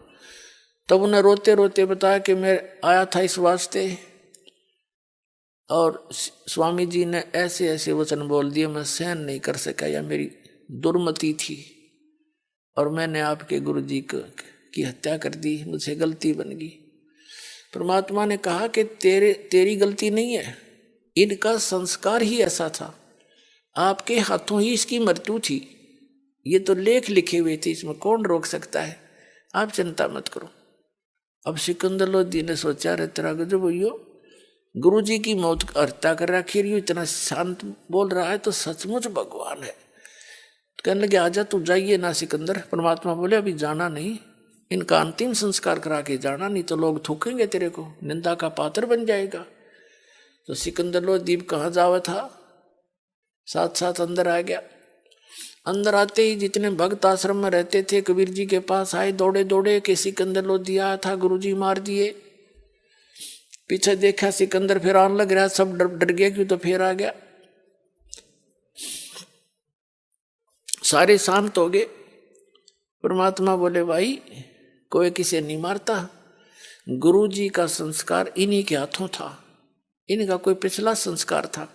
तब उन्हें रोते रोते बताया कि मैं आया था इस वास्ते, और स्वामी जी ने ऐसे ऐसे वचन बोल दिए, मैं सहन नहीं कर सका, या मेरी दुर्मति थी और मैंने आपके गुरु जी की हत्या कर दी, मुझसे गलती बन गई। परमात्मा ने कहा कि तेरी गलती नहीं है, इनका संस्कार ही ऐसा था, आपके हाथों ही इसकी मृत्यु थी। ये तो लेख लिखे हुए थे, इसमें कौन रोक सकता है, आप चिंता मत करो। अब सिकंदर लोधी ने सोचा, रे तेरा गजब भैया, गुरु जी की मौत हत्या कर रखी, ये इतना शांत बोल रहा है तो सचमुच भगवान है। कहने लगे, आजा तू जाइए ना सिकंदर। परमात्मा बोले, अभी जाना नहीं, इनका अंतिम संस्कार करा के जाना, नहीं तो लोग थूकेंगे तेरे को, निंदा का पात्र बन जाएगा। तो सिकंदर लोधी कहाँ जावा था, साथ साथ अंदर आ गया। अंदर आते ही जितने भक्त आश्रम में रहते थे कबीर जी के पास आए दौड़े दौड़े कि सिकंदर लोधी आया था, गुरु जी मार दिए। पीछे देखा सिकंदर फिर आने लग रहा, सब डर गया, क्यों तो फिर आ गया। सारे शांत हो गए। परमात्मा बोले, भाई कोई किसे नहीं मारता, गुरु जी का संस्कार इन्हीं के हाथों था, इनका कोई पिछला संस्कार था,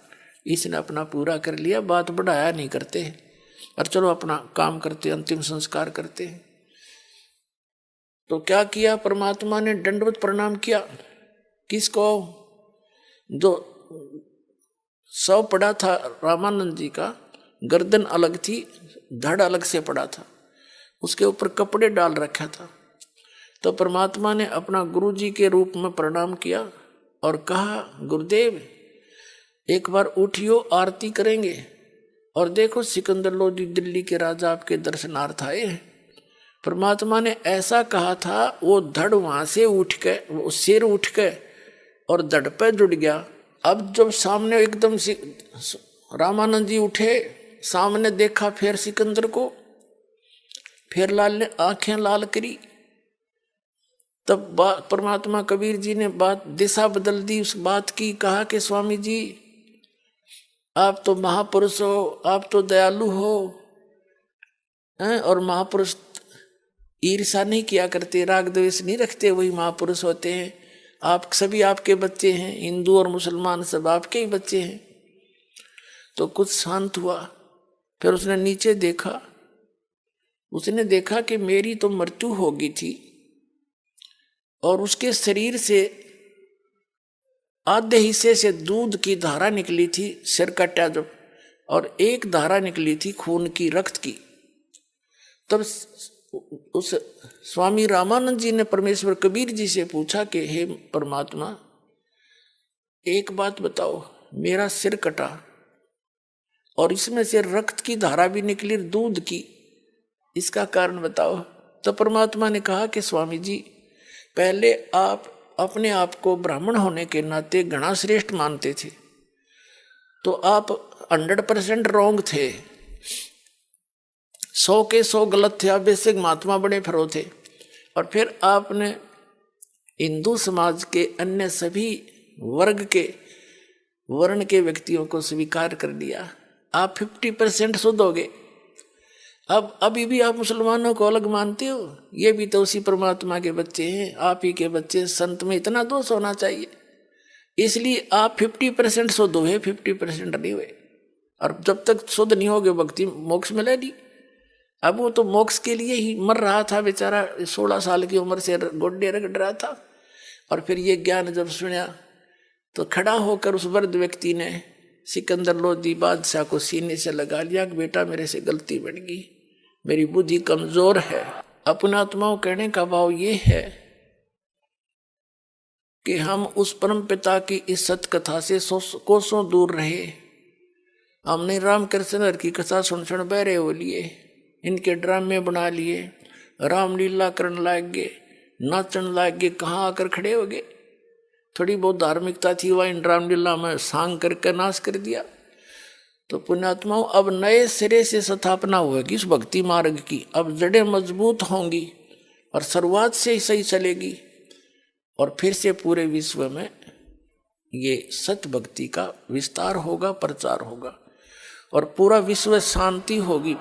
इसने अपना पूरा कर लिया, बात बढ़ाया नहीं करते, और चलो अपना काम करते, अंतिम संस्कार करते। तो क्या किया परमात्मा ने, दंडवत प्रणाम किया। किसको? जो शव पड़ा था रामानंद जी का, गर्दन अलग थी, धड़ अलग से पड़ा था, उसके ऊपर कपड़े डाल रखा था। तो परमात्मा ने अपना गुरु जी के रूप में प्रणाम किया और कहा, गुरुदेव एक बार उठियो, आरती करेंगे। और देखो सिकंदर लोधी दिल्ली के राजा आपके दर्शनार्थ आए हैं। परमात्मा ने ऐसा कहा था, वो धड़ वहां से उठ के, वो सिर उठ के और धड़ पे जुड़ गया। अब जब सामने एकदम रामानंद जी उठे, सामने देखा फिर सिकंदर को, फिर लाल ने आंखें लाल करी। तब परमात्मा कबीर जी ने बात दिशा बदल दी उस बात की, कहा कि स्वामी जी आप तो महापुरुष हो, आप तो दयालु हो, और महापुरुष ईर्षा नहीं किया करते, राग द्वेष नहीं रखते, वही महापुरुष होते हैं। आप सभी आपके बच्चे हैं, हिंदू और मुसलमान सब आपके ही बच्चे हैं। तो कुछ शांत हुआ। फिर उसने नीचे देखा, उसने देखा कि मेरी तो मृत्यु हो गई थी और उसके शरीर से आधे हिस्से से दूध की धारा निकली थी, सिर कटा जब, और एक धारा निकली थी खून की, रक्त की। तब उस स्वामी रामानंद जी ने परमेश्वर कबीर जी से पूछा कि हे परमात्मा, एक बात बताओ, मेरा सिर कटा और इसमें से रक्त की धारा भी निकली, दूध की, इसका कारण बताओ। तो परमात्मा ने कहा कि स्वामी जी, पहले आप अपने आप को ब्राह्मण होने के नाते घना श्रेष्ठ मानते थे, तो आप 100% रॉन्ग थे। 100 के 100 गलत थे। आप बेसिक महात्मा बड़े फरो थे। और फिर आपने हिंदू समाज के अन्य सभी वर्ग के वर्ण के व्यक्तियों को स्वीकार कर लिया। आप 50% शुद्ध हो गए। अब अभी भी आप मुसलमानों को अलग मानते हो, ये भी तो उसी परमात्मा के बच्चे हैं, आप ही के बच्चे। संत में इतना दोष होना चाहिए, इसलिए आप 50% शुद्ध हुए, 50% नहीं हुए। और जब तक शुद्ध नहीं होगे भक्ति मोक्ष मिले नहीं। अब वो तो मोक्ष के लिए ही मर रहा था बेचारा, 16 साल की उम्र से गोड्डे रगड़ रहा था। और फिर ये ज्ञान जब सुना तो खड़ा होकर उस वृद्ध व्यक्ति ने सिकंदर लोदी बादशाह को सीने से लगा लिया कि बेटा मेरे से गलती बन गई, मेरी बुद्धि कमजोर है। अपना आत्माओं कहने का भाव ये है कि हम उस परम पिता की इस सत्कथा से कोसों दूर रहे। हमने रामकृष्ण की कथा सुन सुन बहरे हो लिए, इनके ड्रामे बना लिए, रामलीला करने लग गए, नाचन लग गए, कहाँ आकर खड़े हो गए। थोड़ी बहुत धार्मिकता थी वह इन रामलीला में सांग करके नाश कर दिया। तो पुण्यात्माओं अब नए सिरे से स्थापना होगी इस भक्ति मार्ग की। अब जड़ें मजबूत होंगी और शुरुआत से ही सही चलेगी और फिर से पूरे विश्व में ये सत्य भक्ति का विस्तार होगा, प्रचार होगा और पूरा विश्व शांति होगी,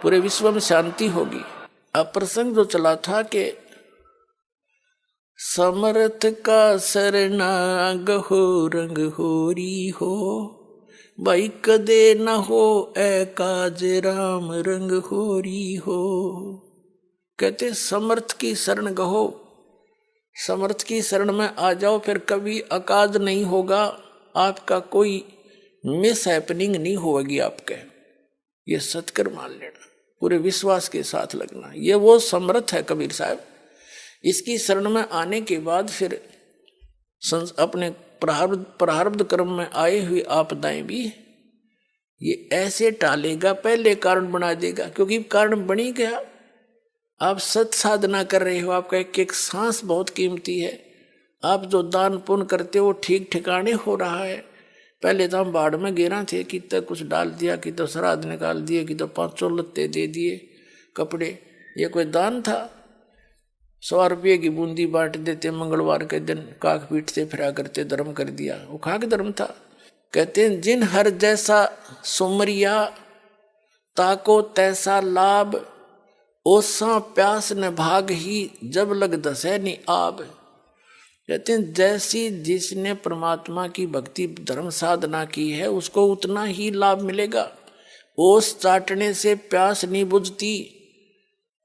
पूरे विश्व में शांति होगी। अब प्रसंग जो चला था कि समर्थ का शरणागत हो रंग होरी हो, भाई कदे न हो ए काज राम रंग होरी हो। कहते समर्थ की शरण गहो, समर्थ की शरण में आ जाओ, फिर कभी अकाज नहीं होगा, आपका कोई मिस हैपनिंग नहीं होगी आपके। ये सत्कर मान लेना, पूरे विश्वास के साथ लगना, ये वो समर्थ है कबीर साहब। इसकी शरण में आने के बाद फिर अपने प्रारब्ध कर्म में आए हुए आपदाएं भी ये ऐसे टालेगा, पहले कारण बना देगा, क्योंकि कारण बनी गया। आप सत साधना कर रहे हो, आपका एक एक सांस बहुत कीमती है। आप जो दान पुण्य करते हो ठीक ठिकाने हो रहा है। पहले तो हम बाढ़ में गिरा थे कि तो कुछ डाल दिया, कि तो श्राद्ध निकाल दिए, कि तो 500 लत्ते दे दिए, कपड़े, ये कोई दान था? 100 रुपये की बूंदी बांट देते मंगलवार के दिन, काक पीट से फिरा करते, धर्म कर दिया, वो खाक धर्म था। कहते हैं जिन हर जैसा सुमरिया ताको तैसा लाभ, ओसा प्यास न भाग ही जब लग दसे नि आब। कहते हैं जैसी जिसने परमात्मा की भक्ति धर्म साधना की है उसको उतना ही लाभ मिलेगा। ओस चाटने से प्यास नहीं बुझती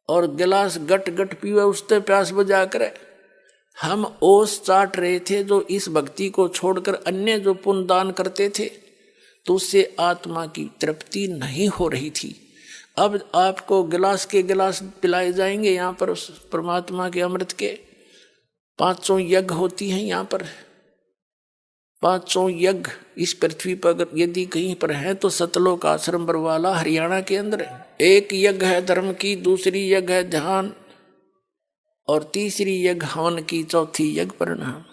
और गिलास गट गट पीवे उससे प्यास बुझा करे। हम ओस चाट रहे थे जो इस भक्ति को छोड़कर अन्य जो पुण्य दान करते थे, तो उससे आत्मा की तृप्ति नहीं हो रही थी। अब आपको गिलास के गिलास पिलाए जाएंगे यहाँ पर उस परमात्मा के अमृत के। 500 यज्ञ होती हैं यहाँ पर, 500 यज्ञ इस पृथ्वी पर यदि कहीं पर है तो सतलोक आश्रम बरवाला हरियाणा के अंदर है। एक यज्ञ है धर्म की, दूसरी यज्ञ है ध्यान और तीसरी यज्ञ हवन की, चौथी यज्ञ प्रणाम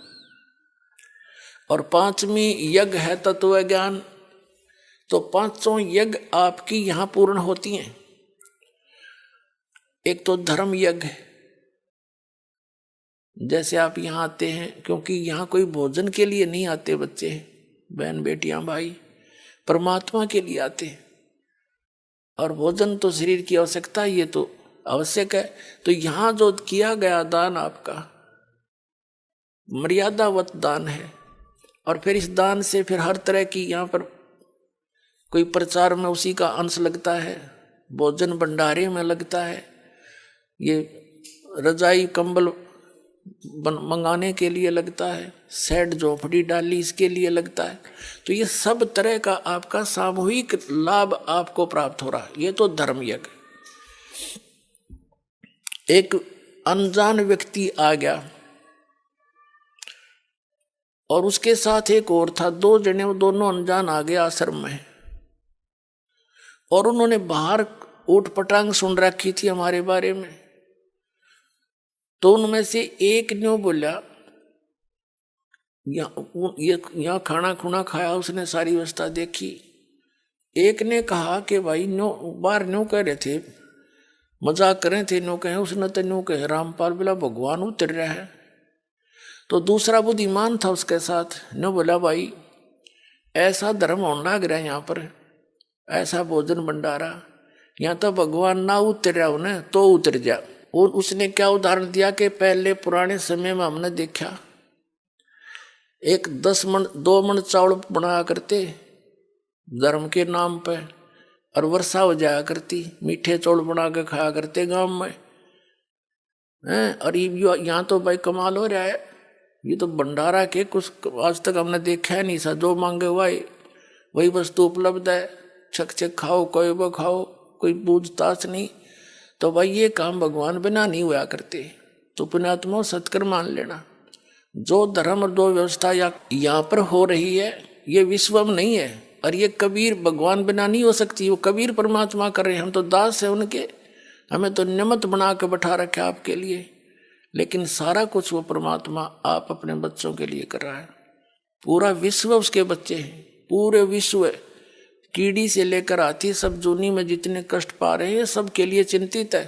और 5वीं यज्ञ है तत्व ज्ञान। तो 500 यज्ञ आपकी यहाँ पूर्ण होती हैं। एक तो धर्म यज्ञ, जैसे आप यहाँ आते हैं, क्योंकि यहाँ कोई भोजन के लिए नहीं आते बच्चे, बहन बेटियां भाई, परमात्मा के लिए आते हैं। और भोजन तो शरीर की आवश्यकता, ये तो आवश्यक है। तो यहाँ जो किया गया दान आपका मर्यादावत दान है। और फिर इस दान से फिर हर तरह की यहाँ पर कोई प्रचार में उसी का अंश लगता है, भोजन भंडारे में लगता है, ये रजाई कंबल मंगाने के लिए लगता है, सेट झोपड़ी डाली इसके लिए लगता है। तो ये सब तरह का आपका सामूहिक लाभ आपको प्राप्त हो रहा है। ये तो धर्म यज्ञ। एक अनजान व्यक्ति आ गया और उसके साथ एक और था, 2 जने, वो दोनों अनजान आ गए आश्रम में और उन्होंने बाहर ऊट पटांग सुन रखी थी हमारे बारे में। तो उनमें से एक ने बोला, यहाँ खाना खुना खाया, उसने सारी व्यवस्था देखी। एक ने कहा कि भाई नो बाहर न्यू कह रहे थे मजाक करें थे, नो कहे उसने तो नो कहे रामपाल बोला भगवान उतर रहा है। तो दूसरा बुद्धिमान था उसके साथ, नो बोला भाई ऐसा धर्म होने लग रहा है यहाँ पर, ऐसा भोजन भंडारा, यहाँ तो भगवान ना उतर रहा उन्हें तो उतर जा। और उसने क्या उदाहरण दिया कि पहले पुराने समय में हमने देखा एक 10 मन 2 मन चावल बनाया करते धर्म के नाम पे, और वर्षा हो जाया करती, मीठे चावल बना के खाया करते गांव में हैं। और यहाँ तो भाई कमाल हो रहा है, ये तो भंडारा के कुछ आज तक हमने देखा है नहीं सा, जो मांगे वही वस्तु उपलब्ध है, छक छक खाओ, कोई वो खाओ, कोई पूछताछ नहीं। तो भाई ये काम भगवान बिना नहीं हुआ करते। तो पुण्यात्मा सत्कर मान लेना, जो धर्म और जो व्यवस्था यहाँ पर हो रही है ये विश्व में नहीं है, और ये कबीर भगवान बिना नहीं हो सकती, वो कबीर परमात्मा कर रहे हैं, हम तो दास है उनके, हमें तो निमित्त बना के बैठा रखा आपके लिए, लेकिन सारा कुछ वो परमात्मा आप अपने बच्चों के लिए कर रहा है। पूरा विश्व उसके बच्चे हैं, पूरे विश्व कीड़ी से लेकर हाथी सब जूनी में जितने कष्ट पा रहे हैं सबके लिए चिंतित है।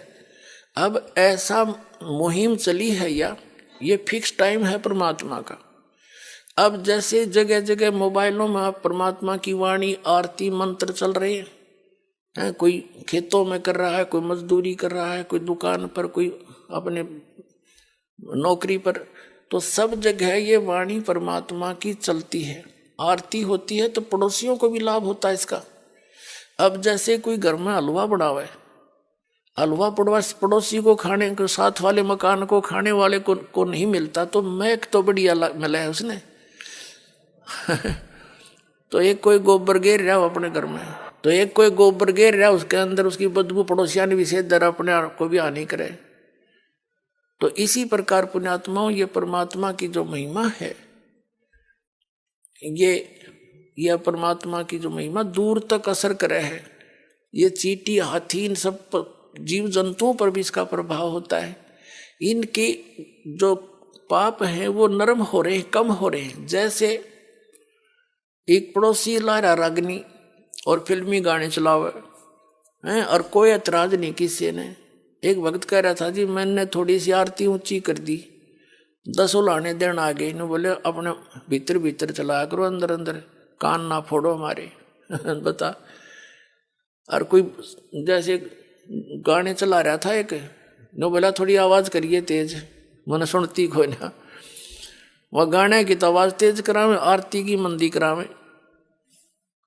अब ऐसा मुहिम चली है या ये फिक्स टाइम है परमात्मा का। अब जैसे जगह जगह मोबाइलों में आप परमात्मा की वाणी आरती मंत्र चल रहे हैं, कोई खेतों में कर रहा है, कोई मजदूरी कर रहा है, कोई दुकान पर, कोई अपने नौकरी पर, तो सब जगह ये वाणी परमात्मा की चलती है, आरती होती है, तो पड़ोसियों को भी लाभ होता है इसका। अब जैसे कोई घर में हलवा बनावे, हलवा पड़ोसी को खाने को, साथ वाले मकान को, खाने वाले को नहीं मिलता, तो महक तो बढ़िया मिला है उसने तो एक कोई गोबर गिर रहा हो अपने घर में, तो एक कोई गोबर गिर रहा उसके अंदर उसकी बदबू पड़ोसिया ने विशेष दर अपने आप को भी हानि करे। तो इसी प्रकार पुण्यात्माओं ये परमात्मा की जो महिमा है, ये परमात्मा की जो महिमा दूर तक असर करे है। ये चींटी, हाथी, इन सब जीव जंतुओं पर भी इसका प्रभाव होता है। इनके जो पाप हैं वो नरम हो रहे हैं, कम हो रहे हैं। जैसे एक पड़ोसी ला रहा रागनी और फिल्मी गाने चलावे हैं, और कोई ऐतराज नहीं किसी ने। एक भक्त कह रहा था जी मैंने थोड़ी सी आरती ऊंची कर दी, 10 उलाने देन आ गए, इन्होंने बोले अपने भीतर भीतर चलाया करो, अंदर अंदर कान ना फोड़ो हमारे बता। और कोई जैसे गाने चला रहा था एक, नो बोला थोड़ी आवाज करिए तेज, मैंने सुनती कोई ना, वह गाने की तो आवाज तेज करावे, आरती की मंदी करावे,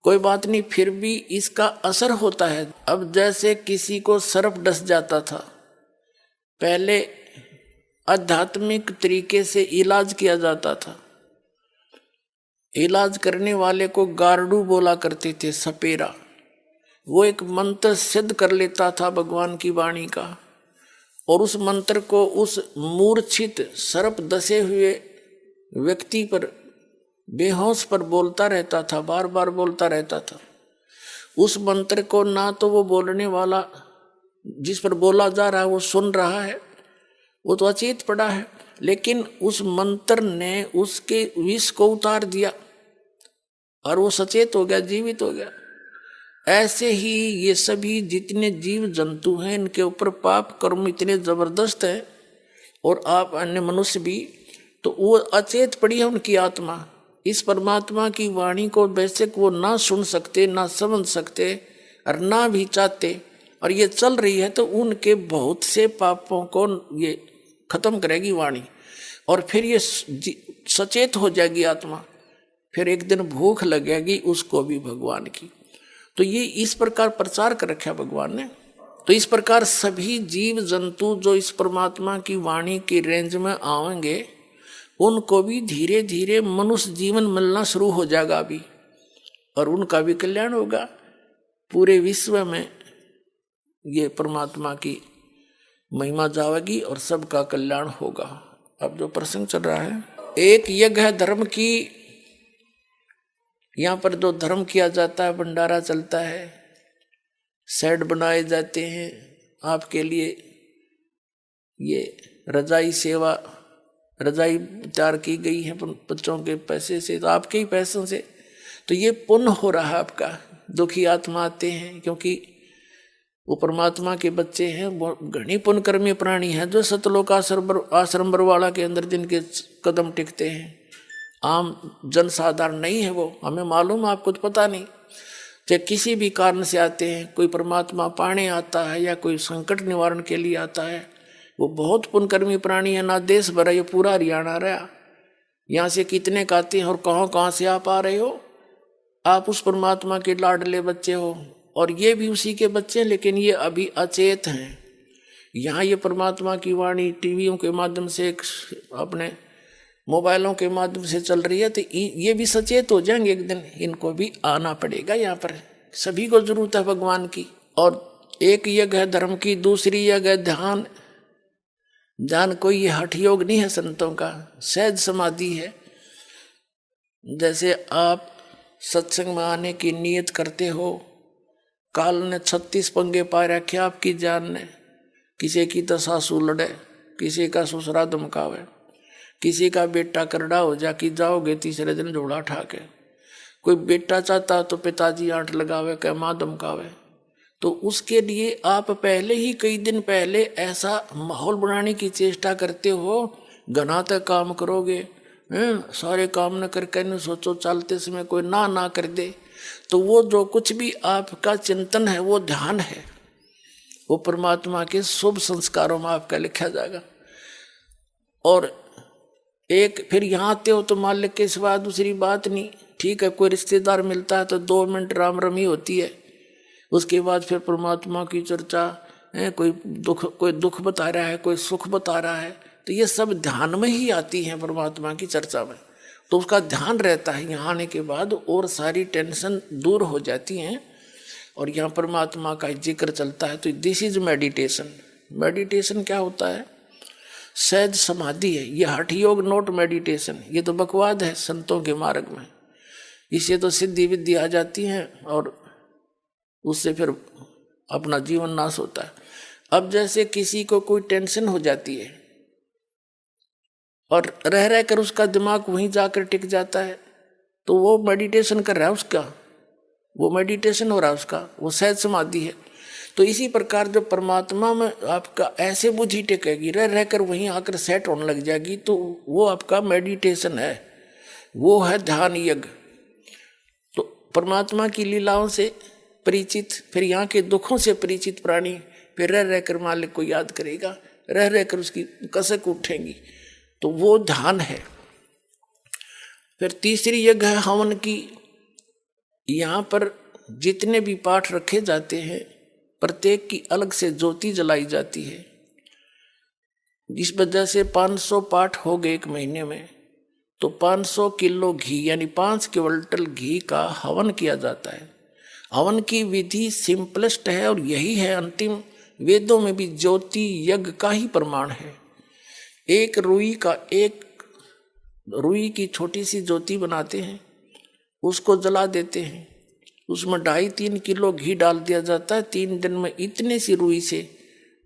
कोई बात नहीं, फिर भी इसका असर होता है। अब जैसे किसी को सर्प डस जाता था, पहले आध्यात्मिक तरीके से इलाज किया जाता था, इलाज करने वाले को गारडू बोला करते थे, सपेरा, वो एक मंत्र सिद्ध कर लेता था भगवान की वाणी का, और उस मंत्र को उस मूर्छित सर्प दसे हुए व्यक्ति पर, बेहोश पर बोलता रहता था, बार बार बोलता रहता था। उस मंत्र को ना तो वो बोलने वाला जिस पर बोला जा रहा है वो सुन रहा है, वो तो अचेत पड़ा है, लेकिन उस मंत्र ने उसके विष को उतार दिया और वो सचेत हो गया, जीवित हो गया। ऐसे ही ये सभी जितने जीव जंतु हैं इनके ऊपर पाप कर्म इतने जबरदस्त है, और आप अन्य मनुष्य भी, तो वो अचेत पड़ी है उनकी आत्मा। इस परमात्मा की वाणी को बेशक वो ना सुन सकते, ना समझ सकते, और ना भी चाहते, और ये चल रही है तो उनके बहुत से पापों को ये खत्म करेगी वाणी, और फिर ये सचेत हो जाएगी आत्मा, फिर एक दिन भूख लगेगी उसको भी भगवान की। तो ये इस प्रकार प्रचार कर रखा भगवान ने। तो इस प्रकार सभी जीव जंतु जो इस परमात्मा की वाणी की रेंज में आएंगे उनको भी धीरे धीरे मनुष्य जीवन मिलना शुरू हो जाएगा अभी, और उनका भी कल्याण होगा। पूरे विश्व में ये परमात्मा की महिमा जाएगी और सबका कल्याण होगा। अब जो प्रसंग चल रहा है, एक यज्ञ है धर्म की, यहाँ पर जो धर्म किया जाता है, भंडारा चलता है, सेट बनाए जाते हैं आपके लिए, ये रजाई सेवा, रजाई तैयार की गई है बच्चों के पैसे से, तो आपके ही पैसों से, तो ये पुण्य हो रहा है आपका। दुखी आत्मा आते हैं, क्योंकि वो परमात्मा के बच्चे हैं, वो घनी पुण्यकर्मी प्राणी हैं जो सतलोक आश्रम बरवाला के अंदर जिनके कदम टिकते हैं। आम जनसाधारण नहीं है वो, हमें मालूम, आपको तो पता नहीं। चाहे किसी भी कारण से आते हैं, कोई परमात्मा पाने आता है या कोई संकट निवारण के लिए आता है, वो बहुत पुण्यकर्मी प्राणी है। ना देश भर, ये पूरा हरियाणा रहा, यहाँ से कितने आते हैं और कहाँ से आप आ रहे हो। आप उस परमात्मा के लाडले बच्चे हो और ये भी उसी के बच्चे हैं, लेकिन ये अभी अचेत हैं। यहाँ ये परमात्मा की वाणी टीवियों के माध्यम से, अपने मोबाइलों के माध्यम से चल रही है, तो ये भी सचेत हो जाएंगे एक दिन। इनको भी आना पड़ेगा यहाँ पर, सभी को जरूरत है भगवान की। और एक यज्ञ है धर्म की, दूसरी यज्ञ है ध्यान। ध्यान कोई ये हठ योग नहीं है संतों का, सहज समाधि है। जैसे आप सत्संग में आने की नियत करते हो, काल ने 36 पंगे पा रखे आपकी जान ने, किसी की तो सासू लड़े, किसी का ससुरा धमकावे, किसी का बेटा करड़ा हो जा कि जाओगे तीसरे दिन झोला उठा के, कोई बेटा चाहता तो पिताजी आंट लगावे, क्या माँ धमकावे। तो उसके लिए आप पहले ही कई दिन पहले ऐसा माहौल बनाने की चेष्टा करते हो, घना तक काम करोगे, सारे काम न करके न सोचो चलते समय कोई ना कर दे, तो वो जो कुछ भी आपका चिंतन है वो ध्यान है, वो परमात्मा के शुभ संस्कारों में आपका लिखा जाएगा। और एक फिर यहाँ आते हो तो मालिक के सिवा दूसरी बात नहीं। ठीक है, कोई रिश्तेदार मिलता है तो 2 मिनट राम रमी होती है, उसके बाद फिर परमात्मा की चर्चा है, कोई दुख बता रहा है, कोई सुख बता रहा है, तो ये सब ध्यान में ही आती हैं परमात्मा की चर्चा में। तो उसका ध्यान रहता है यहाँ आने के बाद, और सारी टेंशन दूर हो जाती हैं और यहाँ परमात्मा का जिक्र चलता है। तो दिस इज मेडिटेशन। मेडिटेशन क्या होता है? सहज समाधि है। ये हठ योग नोट मेडिटेशन, ये तो बकवाद है संतों के मार्ग में। इससे तो सिद्धि विद्धि आ जाती है और उससे फिर अपना जीवन नाश होता है। अब जैसे किसी को कोई टेंशन हो जाती है और रह कर उसका दिमाग वहीं जाकर टिक जाता है, तो वो मेडिटेशन कर रहा है, उसका वो मेडिटेशन हो रहा है, उसका वो सहज समाधि है। तो इसी प्रकार जब परमात्मा में आपका ऐसे बुद्धि टिकेगी, रह कर वहीं आकर सेट होने लग जाएगी, तो वो आपका मेडिटेशन है, वो है ध्यान यज्ञ। तो परमात्मा की लीलाओं से परिचित, फिर यहाँ के दुखों से परिचित प्राणी फिर रह कर मालिक को याद करेगा, रह कर उसकी कसक उठेंगी, तो वो ध्यान है। फिर तीसरी यज्ञ है हवन की। यहाँ पर जितने भी पाठ रखे जाते हैं, प्रत्येक की अलग से ज्योति जलाई जाती है। इस वजह से 500 पाठ हो गए एक महीने में, तो 500 किलो घी यानी 5 क्विंटल घी का हवन किया जाता है। हवन की विधि सिंपलेस्ट है और यही है अंतिम। वेदों में भी ज्योति यज्ञ का ही प्रमाण है। एक रुई की छोटी सी ज्योति बनाते हैं, उसको जला देते हैं, उसमें 2.5-3 किलो घी डाल दिया जाता है। 3 दिन में इतने सी रुई से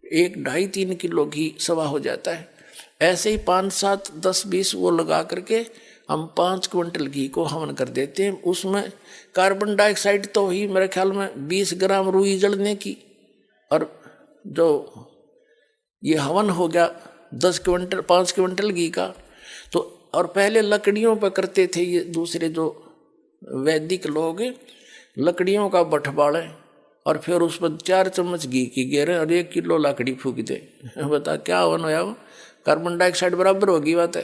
2.5-3 किलो घी सवा हो जाता है। ऐसे ही 5, 7, 10, 20 वो लगा करके हम 5 क्विंटल घी को हवन कर देते हैं। उसमें कार्बन डाइऑक्साइड तो ही मेरे ख्याल में 20 ग्राम रुई जलने की, और जो ये हवन हो गया 5 क्विंटल घी का। तो और पहले लकड़ियों पर करते थे ये दूसरे जो वैदिक लोग, लकड़ियों का बठ बाड़े और फिर उस पर 4 चम्मच घी की गिरे और 1 किलो लकड़ी फूक दे। बता क्या हवन होया, वो कार्बन डाइऑक्साइड बराबर होगी बात है।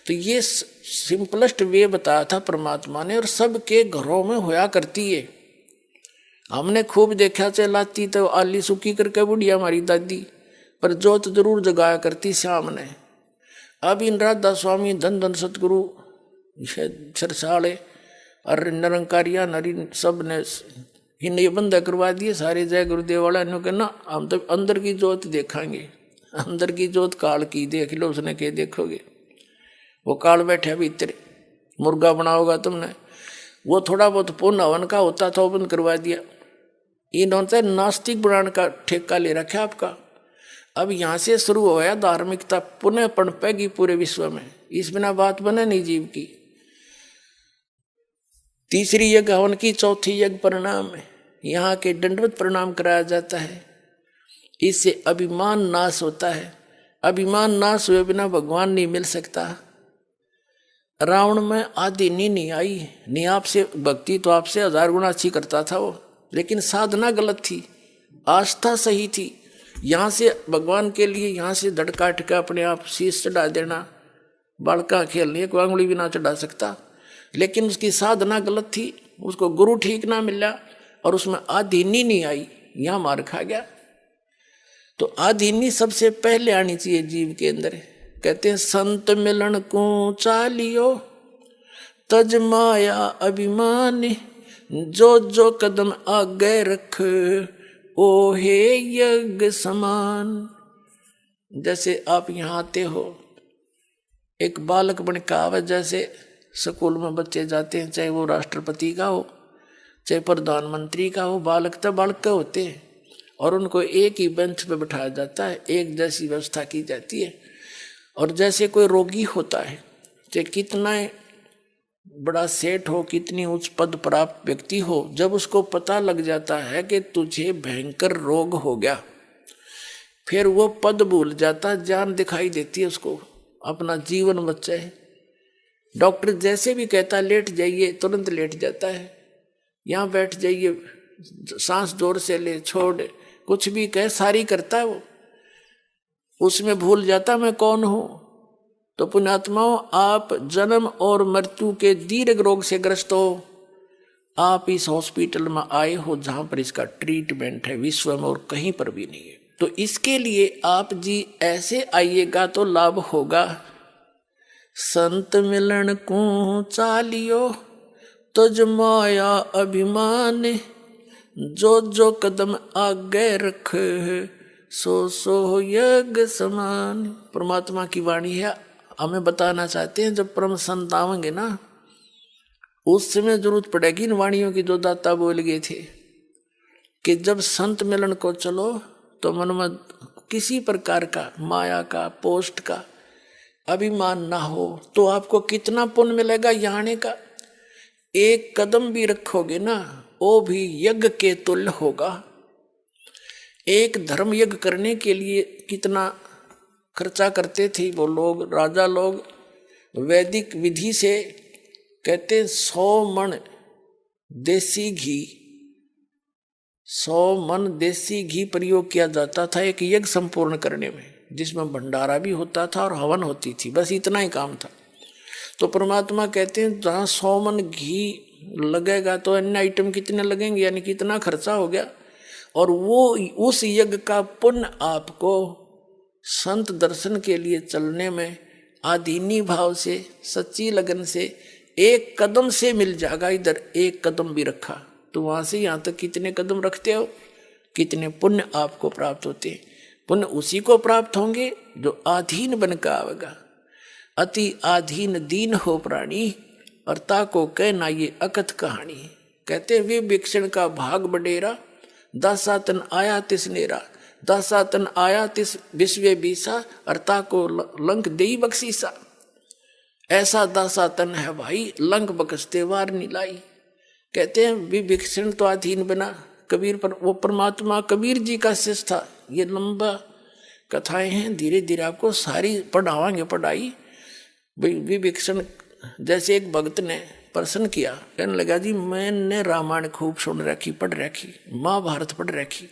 तो ये सिंपलेस्ट वे बताया था परमात्मा ने, और सबके घरों में होया करती है। हमने खूब देखा चलाती तो आली सुखी करके बुढ़िया हमारी दादी, पर जोत जरूर जगाया करती श्याम ने। अब इन राधा स्वामी धन सतगुरु सरसाले और निरंकारिया नरी सब ने इन ये बंदा करवा दिए सारे जय गुरुदेव वाला ने कहना हम तो अंदर की जोत देखांगे। अंदर की जोत काल की देख लो, उसने के देखोगे वो काल बैठा भीतर, मुर्गा बनाओगा तुमने। वो थोड़ा बहुत पुण्य हवन का होता था वो बंद करवा दिया। इन्होंने नास्तिक बनाने का ठेका ले रखा आपका। अब यहाँ से शुरू हो गया धार्मिकता पुनः पनपेगी पूरे विश्व में, इस बिना बात बने नहीं जीव की। तीसरी यज्ञ हवन की, चौथी यज्ञ परिणाम है। यहाँ के दंडवत प्रणाम कराया जाता है। इससे अभिमान नाश होता है। अभिमान नाश हुए बिना भगवान नहीं मिल सकता। रावण में आदि नहीं आई, नहीं आपसे भक्ति तो आपसे 1000 गुना अच्छी करता था वो, लेकिन साधना गलत थी, आस्था सही थी। यहाँ से भगवान के लिए यहाँ से धड़ काट के अपने आप शीश चढ़ा देना, बालका खेलनी एक आंगुली भी ना चढ़ा सकता, लेकिन उसकी साधना गलत थी, उसको गुरु ठीक ना मिला और उसमें आधीनी नहीं आई, यहाँ मार खा गया। तो आधीनी सबसे पहले आनी चाहिए जीव के अंदर। कहते हैं संत मिलन को चालियो तज माया अभिमान, जो जो कदम आगे रख ओ हे यज्ञ समान। जैसे आप यहाँ आते हो, एक बालक बन के आवे, जैसे स्कूल में बच्चे जाते हैं, चाहे वो राष्ट्रपति का हो चाहे प्रधानमंत्री का हो, बालक तो बालक होते हैं और उनको एक ही बेंच पे बिठाया जाता है, एक जैसी व्यवस्था की जाती है। और जैसे कोई रोगी होता है, चाहे कितना बड़ा सेठ हो, कितनी उच्च पद प्राप्त व्यक्ति हो, जब उसको पता लग जाता है कि तुझे भयंकर रोग हो गया, फिर वो पद भूल जाता, जान दिखाई देती है उसको, अपना जीवन बचा है। डॉक्टर जैसे भी कहता है लेट जाइए, तुरंत लेट जाता है, यहाँ बैठ जाइए, सांस जोर से ले छोड़, कुछ भी कहे सारी करता है वो, उसमें भूल जाता मैं कौन हूं। तो पुण्यात्माओं, आप जन्म और मृत्यु के दीर्घ रोग से ग्रस्त हो, आप इस हॉस्पिटल में आए हो जहां पर इसका ट्रीटमेंट है, विश्व में और कहीं पर भी नहीं है। तो इसके लिए आप जी ऐसे आइएगा तो लाभ होगा। संत मिलन को चालियो तुझ माया अभिमान, जो जो कदम आगे रख सो सो यज्ञ समान। परमात्मा की वाणी है, हमें बताना चाहते हैं जब परम संत आवेंगे ना, उस समय जरूरत पड़ेगी इन वाणियों की जो दाता बोल गए थे कि जब संत मिलन को चलो तो मन में किसी प्रकार का माया का पोस्ट का अभिमान ना हो, तो आपको कितना पुण्य मिलेगा यहाँ आने का। एक कदम भी रखोगे ना, वो भी यज्ञ के तुल्य होगा। एक धर्म यज्ञ करने के लिए कितना खर्चा करते थे वो लोग, राजा लोग। वैदिक विधि से कहते 100 मन देसी घी, 100 मन देसी घी प्रयोग किया जाता था एक यज्ञ संपूर्ण करने में, जिसमें भंडारा भी होता था और हवन होती थी, बस इतना ही काम था। तो परमात्मा कहते हैं जहाँ 100 मन घी लगेगा तो अन्य आइटम कितने लगेंगे, यानी कितना खर्चा हो गया। और वो उस यज्ञ का पुण्य आपको संत दर्शन के लिए चलने में आधीनी भाव से, सच्ची लगन से, एक कदम से मिल जाएगा। इधर एक कदम भी रखा तो वहां से यहाँ तक कितने कदम रखते हो, कितने पुण्य आपको प्राप्त होते हैं। पुण्य उसी को प्राप्त होंगे जो आधीन बनकर आवेगा। अति आधीन दीन हो प्राणी, और ताको कहना ये अकथ कहानी। कहते वे विक्षण का भाग बडेरा, दासातन आया तिस नेरा, दासातन आया तिस विश्व बीसा, और ताको लंक देई बख्शीसा। ऐसा दासातन है भाई, लंक बख्शते वार नीलाई। कहते हैं विभीषण तो अधीन बना, कबीर पर वो परमात्मा कबीर जी का शिष्य था। ये लंबा कथाएं हैं, धीरे धीरे आपको सारी पढ़ावांगे पढ़ाई। विभीषण जैसे एक भक्त ने प्रश्न किया, कहने लगा जी मैंने रामायण खूब सुन रखी, पढ़ रखी, महाभारत पढ़ रखी,